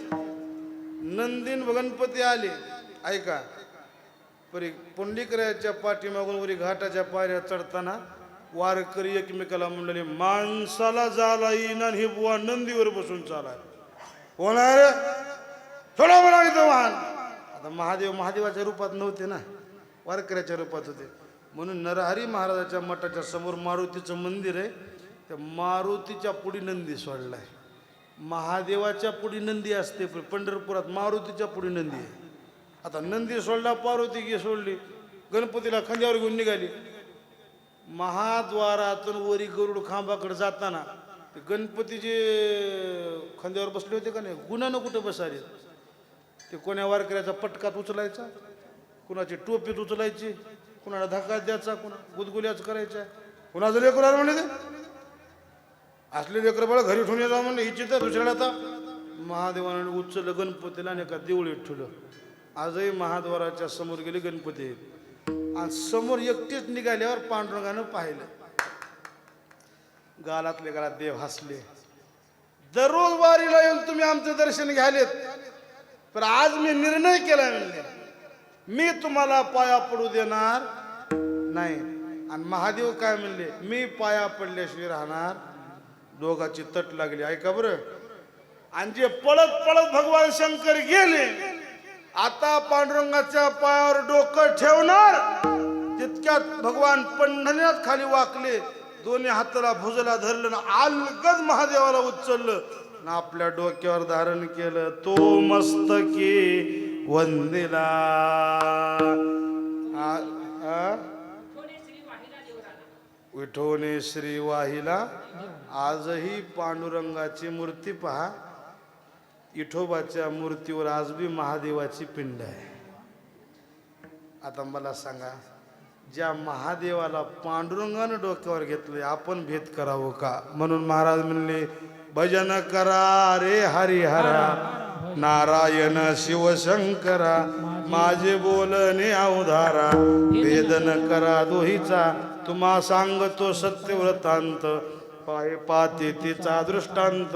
Speaker 1: नंदीन गणपती आले. ऐका, परी पुंडलिकरायाच्या पाठीमागून वरी घाटाच्या पायऱ्या चढताना वारकरी एकमेकाला म्हणले माणसाला जाला येईना, हे बुवा नंदीवर बसून चालाय. होणार थोडा म्हणाले वाहन. आता महादेव महादेवाच्या रूपात नव्हते ना, वारकऱ्याच्या रूपात होते. म्हणून नरहरी महाराजाच्या मठाच्या समोर मारुतीचं मंदिर आहे. त्या मारुतीच्या पुढे नंदी सोडलाय. महादेवाच्या पुढे नंदी असते, पण पंढरपुरात मारुतीच्या पुढे नंदी आहे. आता नंदी सोडला, पार्वती घे सोडली, गणपतीला खांद्यावर घेऊन निघाली. महाद्वारातून वरी गरुड खांबाकडे जाताना ते गणपतीचे खांद्यावर बसले होते का नाही, गुणानं कुठं बसाले. ते कोण्या वारकऱ्याचा पटकात उचलायचा, कुणाची टोपीत उचलायची, कुणाला धक्का द्यायचा, कुणा गुदगुल्याच करायच्या, कुणाचं लेकराला म्हणले ते असले लेकर बळ घरी ठेवून जाऊ म्हणले. हिची तर दुसऱ्याला आता महादेवाने उचललं गणपतीला आणि एका देवळीत ठेवलं. आजही महाद्वाराच्या समोर गेले गणपती आणि समोर एकटेच निघाल्यावर पांडुरंगानं पाहिलं. गालातले गालात देव हसले. दररोज वारीला येऊन तुम्ही आमचं दर्शन घ्यालेत, पण आज मी निर्णय केला म्हणले मी तुम्हाला पाया पडू देणार नाही. आणि महादेव काय म्हणले, मी पाया पडल्याशिवाय राहणार. दोघाची तट लागली. ऐका बरं. आणि जे पळत पळत भगवान शंकर गेले, आता पांडुरंगाच्या पायावर डोकं ठेवणार तितक्यात भगवान पंढरनाथ खाली वाकले, दोन्ही हाताला भुजला धरलं ना अलगद महादेवाला उचललं ना आपल्या डोक्यावर धारण केलं. तो मस्तकी वंदिला. विठोने श्री वाहिला. आजही पांडुरंगाची मूर्ती पहा. विठोबाच्या मूर्तीवर आज बी महादेवाची पिंड आहे. आता मला सांगा, ज्या महादेवाला पांडुरंगानं डोक्यावर घेतलंय आपण भेद करावं का? म्हणून महाराज म्हणले, भजन करा रे हरिहरा, नारायण शिवशंकरा, माझे बोलणे अवधारा, भेदन करा दोहीचा, तुम्हा सांगतो सत्यव्रतांत, पाय पाते तिचा दृष्टांत,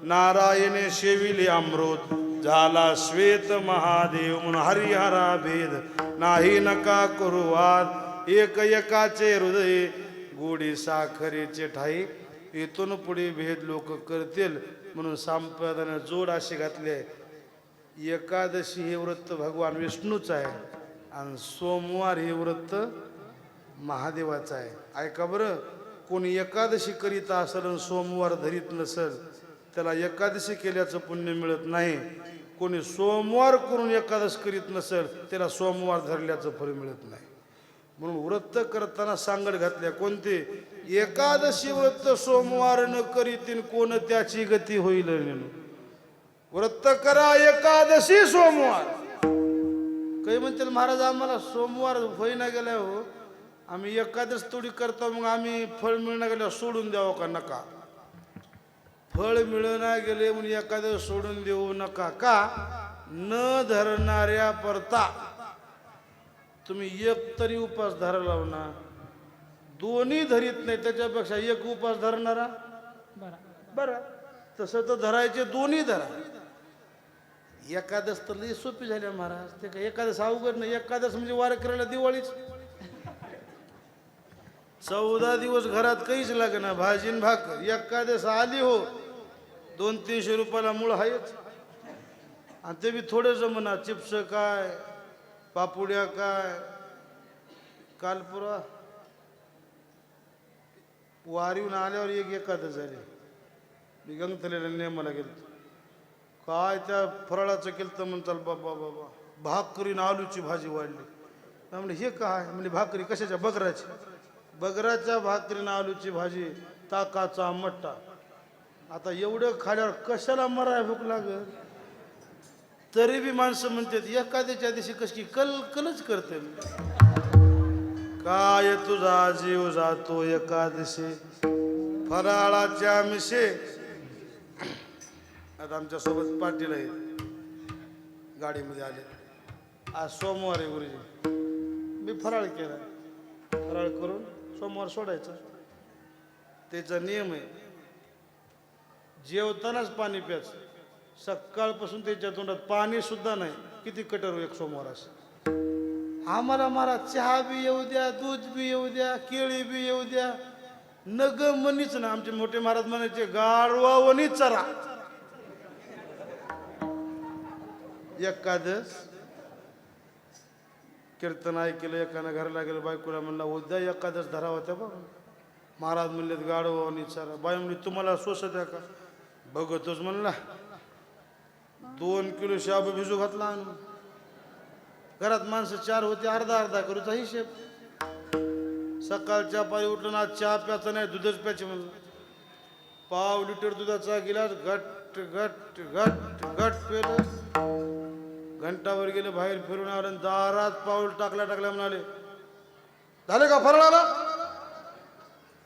Speaker 1: नारायणे शेविले अमृत, झाला श्वेत महादेव म्हणून हरिहरा भेद नाही नका करू वाद, एक एकाचे हृदय गोडी साखरेचे ठाई, इथून पुढे भेद लोक करतील म्हणून संप्रदायाने जोड असे घातले. एकादशी हे व्रत भगवान विष्णूचं आहे आणि सोमवार हे व्रत महादेवाचं आहे. ऐका बरं, कोणी एकादशी करीत असेल आणि सोमवार धरीत नसेल त्याला एकादशी केल्याचं पुण्य मिळत नाही. कोणी सोमवार करून एकादश करीत नसेल त्याला सोमवार धरल्याचं फळ मिळत नाही. म्हणून व्रत करताना सांगड घातल्या कोणते, एकादशी व्रत सोमवार न करीतीन कोण त्याची गती होईल. व्रत करा एकादशी सोमवार. काही म्हणतील महाराज आम्हाला सोमवार होईना गेल्या हो, आम्ही एकादश थोडी करतो, मग आम्ही फळ मिळणं गेल्यावर सोडून द्यावं का? नका. फळ मिळना गेले म्हणून एखादं सोडून देऊ नका. का? न धरणाऱ्या परता तुम्ही एक तरी उपास धरायला ना, दोन्ही धरीत नाही त्याच्यापेक्षा एक उपास धरणारा बरं. तसं तर धरायचे दोन्ही धरा. एकादश तर लई सोपी झाल्या महाराज. ते काय एकादश अवघड नाही. एकादश म्हणजे वारकऱ्याला दिवाळीच. 14 दिवस घरात काहीच लागणार, भाजीन भाकर. एकादश आली हो 200-300 रुपयाला मूळ आहेच, आणि ते बी थोडे जमना. चिप्स काय, पापुड्या काय. कालपुरा वारीहून आल्यावर एक एकादश झाली. मी गंगथलेला नेमाला गेलो, काय त्या फराळाचं केलं तर म्हणताल बाबा बाबा, भाकरीनं आलूची भाजी वाढली. म्हणजे हे काय? म्हणजे भाकरी कशाच्या? बकराची. बकराच्या भाकरीनं आलूची भाजी, ताकाचा मट्टा. आता एवढं खाल्यावर कशाला मराय भूक लागल? तरी बी माणसं म्हणतात एखाद्याच्या दिवशी कशी कलकलच करते. काय तुझा जीव जातो एकादशी फराळाच्या मिशे. आता आमच्यासोबत पाटील आहेत, गाडीमध्ये आले. आज सोमवार आहे गुरुजी, मी फराळ केला. फराळ करून सोमवार सोडायचा त्याचा नियम आहे. जेवतानाच पाणी प्याच. सकाळपासून त्याच्या तोंडात पाणी सुद्धा नाही. किती कटर एक सोमवार असं. आम्हाला मारा चहा बी येऊ द्या, दूध बी येऊ द्या, केळी बी येऊ द्या, नग मनीच ना. आमचे मोठे महाराज म्हणायचे गाढवा वनी चरा. एकादश कीर्तन ऐकलं, एकानं घरला गेलं, बायकोला म्हणला उद्या एकादश धरा होत्या बघ. महाराज म्हणलेत गाढवा वनी चरा. बाई म्हणली तुम्हाला सोसत आहे का? बघतोच म्हणला 2 किलो शाबू भिजू घातला आणून. घरात माणसं 4 होते, अर्धा अर्धा करूचा हिशेब. सकाळच्या पारी उठलं ना, चहा प्यायचा नाही, दूधच प्यायचे म्हणलं. पाव लिटर दुधाचा गिलास घट घट घट घट पेलं. घंटावर गेलं, बाहेर फिरून आलं, दारात पाऊल टाकल्या टाकल्या म्हणाले, झाले का फराळ आला?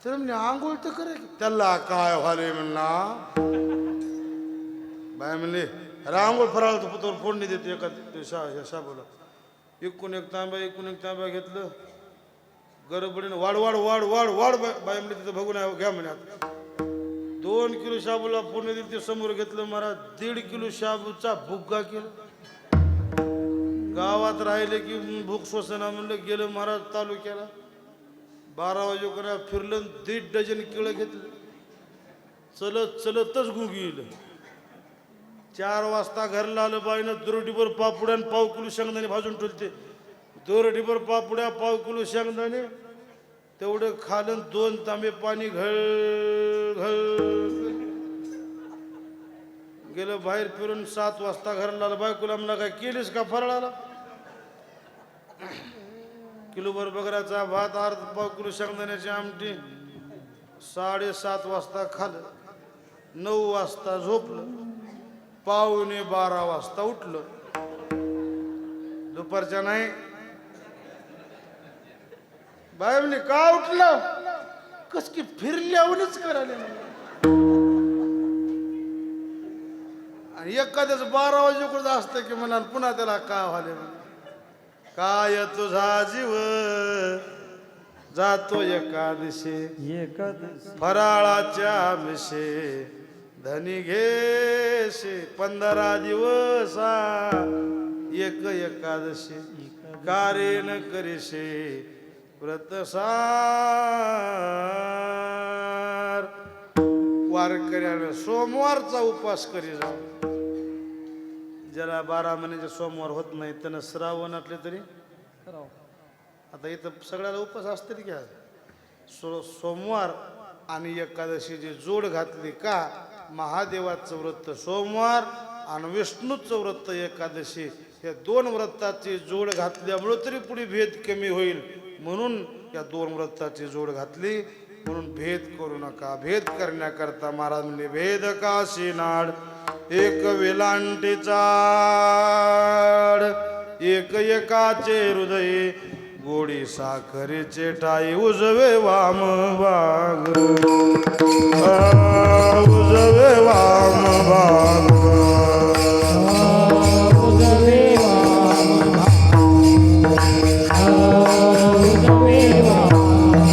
Speaker 1: तर म्हणजे आंघोळ तर करे. त्याला काय व्हाले म्हणला. बाय म्हणले, अरे आंघोळ फराळ तर पुतवर फोडणी देते एका शाबूला. एकूण एक तांब्या घेतलं. गडबडीनं वाढ वाढ वाढ वाढ वाढ. बाय म्हणले, तिथं बघून घ्या म्हणे. 2 किलो शाबूला फोडणी दिली, ते समोर घेतलं. मला 1.5 किलो शाबूचा भुग्गा केला. गावात राहिले की भूक श्वसना म्हणलं. गेलं महाराज तालुक्याला. 12 वाजेकडे फिरलं, 1.5 डझन केळं घेतलं. चलत चलतच गुंगी येईल. 4 वाजता घरला आलं. बाईनं दोरडीभर पापुड्या आणि पाव किलो शेंगदाणे भाजून ठेवते. दोरडीभर पापुड्या, पाव किलो शेंगदाणे तेवढं खालं. 2 तांबे पाणी घळ घळ. गेलं बाहेर फिरून. 7 वाजता घरला आलं. बायकोला म्हणला, काय केलीस का फराळाला? किलोभर बकऱ्याचा भात, अर्धा पाव किलो शेंगदाण्याची आमटी. 7:30 वाजता खाल्लं. 9 वाजता झोपलं. 11:45 वाजता उठलं. दुपारच्या नाही. बाय म्हणे, का उठलं? कस की फिरल्यावरच करायला. आणि एखाद्याच 12 वाजेकडे असतं की म्हणा, पुन्हा त्याला काय व्हाले. काय तुझा जीव जातो एकादशी,
Speaker 3: एकादशी
Speaker 1: फराळाच्या मिशे धनी घेशे. 15 दिवसा एक एकादशी, कार्य न करीशे व्रत सार. वारकऱ्यानं सोमवारचा उपवास करी जाऊ. ज्याला 12 महिन्याचे सोमवार होत नाही त्यानं श्रावणातले तरी
Speaker 3: करावं.
Speaker 1: आता इथं सगळ्याला उपवास असते की आज. सोमवार आणि एकादशीची जोड घातली का महादेवाचं व्रत सोमवार आणि विष्णूचं व्रत एकादशी, या 2 व्रताची जोड घातल्यामुळं तरी पुढे भेद कमी होईल. म्हणून या 2 व्रताची जोड घातली. म्हणून भेद करू नका. भेद करण्याकरता महाराज म्हणले, भेद काशी नाड एक वेलांटी चाड, एक एकाचे हृदय गोडी साखरेचे ठाई. उजवे वाम वाग, उजवे वाम वाग.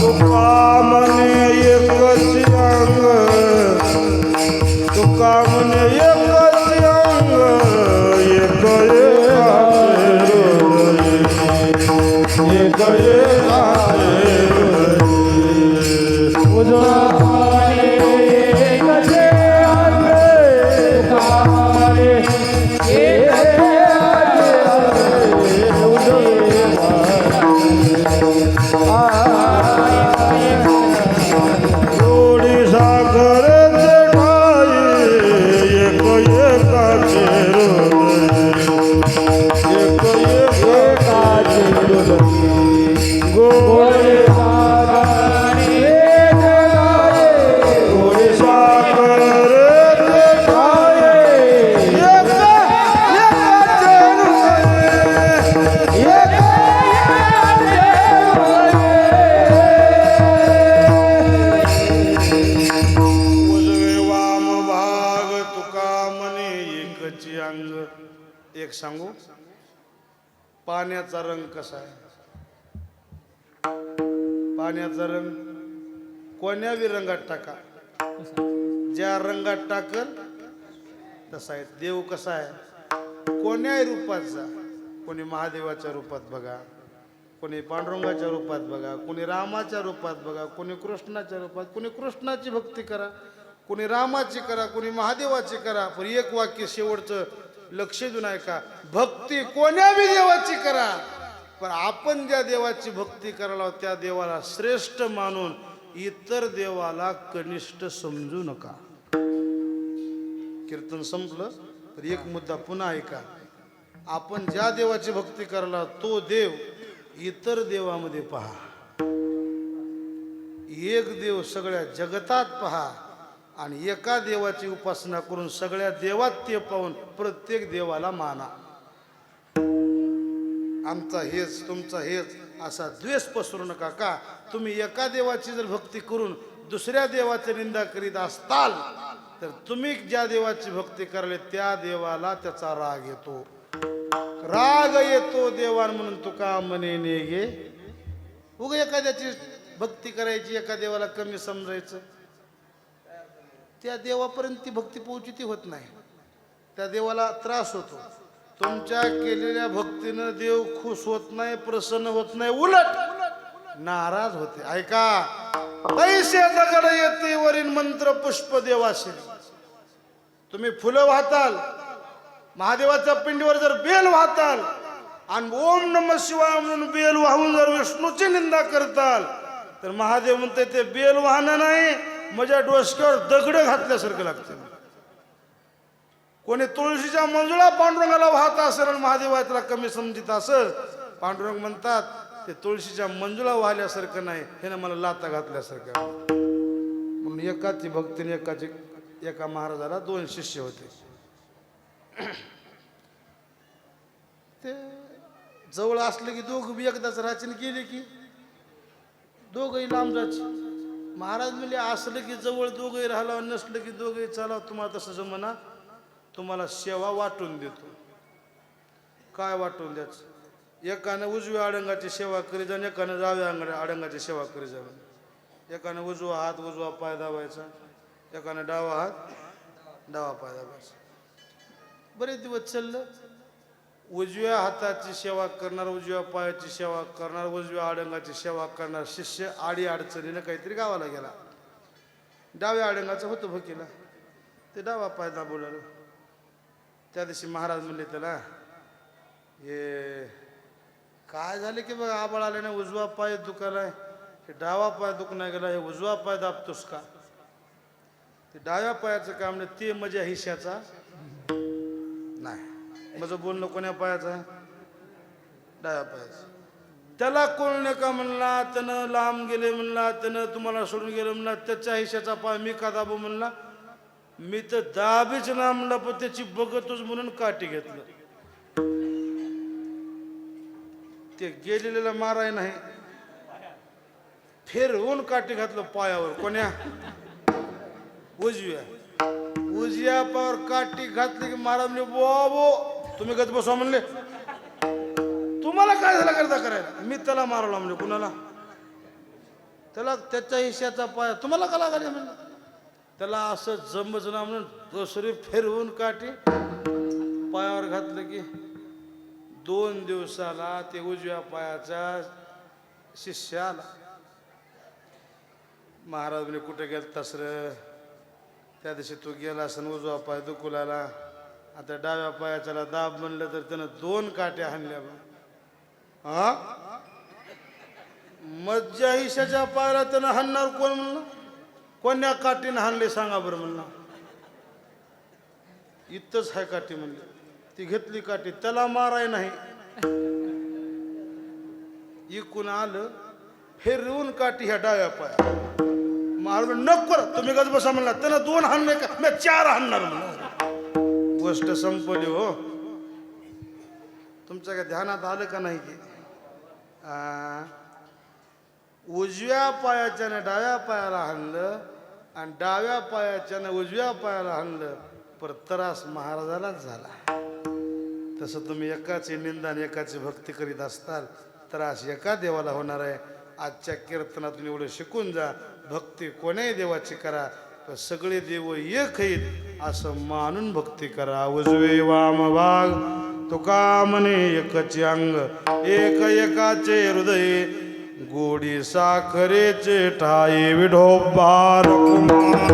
Speaker 1: तुका म्हणे एकच अंग, तुका म्हणे एकच अंग, एक एक सांगू, पाण्याचा रंग कसा आहे? पाण्याचा रंग कोण्याही रंगात टाका, ज्या रंगात टाकल तसा आहे. देव कसा आहे? कोण्याही रूपाचा. कोणी महादेवाच्या रूपात बघा, कोणी पांडुरंगाच्या रूपात बघा, कोणी रामाच्या रूपात बघा, कोणी कृष्णाच्या रूपात. कोणी कृष्णाची भक्ती करा, कोणी रामाची करा, कोणी महादेवाची करा. पण एक वाक्य शेवटचं लक्ष देऊन ऐका, भक्ती कोण्याही देवाची करा, पण आपण ज्या देवाची भक्ती करायला त्या देवाला श्रेष्ठ मानून इतर देवाला कनिष्ठ समजू नका. कीर्तन संपलं तर एक मुद्दा पुन्हा ऐका. आपण ज्या देवाची भक्ती करायला तो देव इतर देवामध्ये पहा. एक देव सगळ्या जगतात पहा आणि एका देवाची उपासना करून सगळ्या देवात ते पाहून प्रत्येक देवाला माना. आमचा हेच तुमचा हेच असा द्वेष पसरू नका. का तुम्ही एका देवाची जर भक्ती करून दुसऱ्या देवाची निंदा करीत असताल तर तुम्ही ज्या देवाची भक्ती कराल त्या देवाला त्याचा राग येतो. राग येतो देवान म्हणून तुका म्हणे नेगे. उग एखाद्याची भक्ती करायची एका देवाला कमी समजायचं, त्या देवापर्यंत ती भक्ती पोहोचती होत नाही. त्या देवाला त्रास होतो. तुमच्या केलेल्या भक्तीनं देव खुश होत नाही, प्रसन्न होत नाही, उलट नाराज होते. ऐका, पैसे दगड येते वरील मंत्र पुष्प देवाशी. तुम्ही फुलं वाहताल, महादेवाच्या पिंडीवर जर बेल वाहताल आणि ओम नमः शिवाय म्हणून बेल वाहून जर विष्णूची निंदा करताल तर महादेव म्हणते ते बेल वाहणं नाही, माझ्या डोसक्यावर दगड घातल्यासारखं लागतं. कोणी तुळशीच्या मंजुळा पांडुरंगाला वाहत असेल आणि महादेवा त्याला कमी समजित असेल, पांडुरंग म्हणतात ते तुळशीच्या मंजुळा वाहल्यासारखं नाही, हे ना मला लाता घातल्यासारखं. म्हणून एकाची भक्तीने एका महाराजाला 2 शिष्य होते. ते जवळ असले की दोघं बी एकदाच राचन केले की दोघंही लांब जायचे. महाराज म्हणजे असलं की जवळ दोघंही राहिला, नसलं की दोघंही चाला. तुम्हाला तसं जमना, तुम्हाला सेवा वाटून देतो. काय वाटून द्यायचं? एकानं उजव्या अडंगाची सेवा करी जाणे, एकानं डाव्या अडंगाची सेवा करी जाणे. एकानं उजवा हात उजवा पाय दाबायचा, एकानं डावा हात डावा पाय दाबायचा. बरेच दिवस चाललं. उजव्या हाताची सेवा करणार, उजव्या पायाची सेवा करणार, उजव्या अडंगाची सेवा करणार शिष्य आडी अडचणीनं काहीतरी गावाला गेला. डाव्या अडंगाचं होतं भकीला, ते डावा पाय दाबू लागलं. त्या दिवशी महाराज म्हणले त्याला, हे काय झाले की बघ आबाळ आले ना, उजवा पाय दुखायलाय, हे डावा पाय दुखणार गेला, हे उजवा पाय दाबतोस का? ते डाव्या पायाचं काम नाही, ते माझ्या हिश्याचा नाही. माझं बोलणं कोण्या पायाचं आहे? डाव्या पायाचं. त्याला कोण नका म्हणला, त्यानं लांब गेले म्हणला, त्यानं तुम्हाला सोडून गेलं म्हणला, त्याच्या हिश्याचा पाय मी का दाबू म्हणला? मी तर दाबीच ना म्हणला, पण त्याची बघतोच म्हणून काठी घेतलं. ते गेलेल्याला माराय नाही, फिरवून काठी घातलं पायावर. कोण्या? उजव्या. उजव्या पायावर काठी घातली की महाराज म्हणले, बाबो तुम्ही गत बसवा म्हणले, तुम्हाला काय झालं करता करायला? मी त्याला मारवला म्हणजे. कुणाला? त्याला त्याच्या हिश्याचा पाय तुम्हाला का लागायला म्हणलं? त्याला असं जमच ना म्हणून दुसरी फिरवून काठी पायावर घातलं की 2 दिवसाला ते उजव्या पायाचा शिष्य आला. महाराज म्हणजे कुठे गेलतास रे? त्या दिवशी तू गेला असं उजवा पाय दुखू लागला, आता डाव्या पायाच्याला दाब म्हणलं तर त्यानं 2 काट्या हाणल्या. हा मज्जा हिशाच्या पायाला त्यानं हाणणार कोण म्हणलं? कोण्या काठीनं हाणले सांगा बरं म्हणलं? इथंच आहे काठी म्हणले. ती घेतली काठी, त्याला माराय नाही, इकून आलं फिरवून काठी ह्या डाव्या पाया. महाराज नको तुम्ही गज बसा म्हणला, त्यानं 2 हाणले का? मी 4 हाणणार म्हणलं. गोष्ट संपली हो. तुमच्या काय ध्यानात आलं का नाही की उजव्या पायाच्यानं डाव्या पायाला हाणलं आणि डाव्या पायाच्यानं उजव्या पायाला हाणलं, पर त्रास महाराजालाच झाला. तसं तुम्ही एकाची निंदा आणि एकाची भक्ती करीत असताल, त्रास एका देवाला होणार आहे. आजच्या कीर्तनातून एवढं शिकून जा, भक्ती कोण्याही देवाची करा, तर सगळे देव एक आहेत असं मानून भक्ती करा. उजवे वाम वाघ तुका म्हणे एकचे अंग, एक एकाचे हृदय, गोडी साखरेचे ठाई विढोबा रखुमार.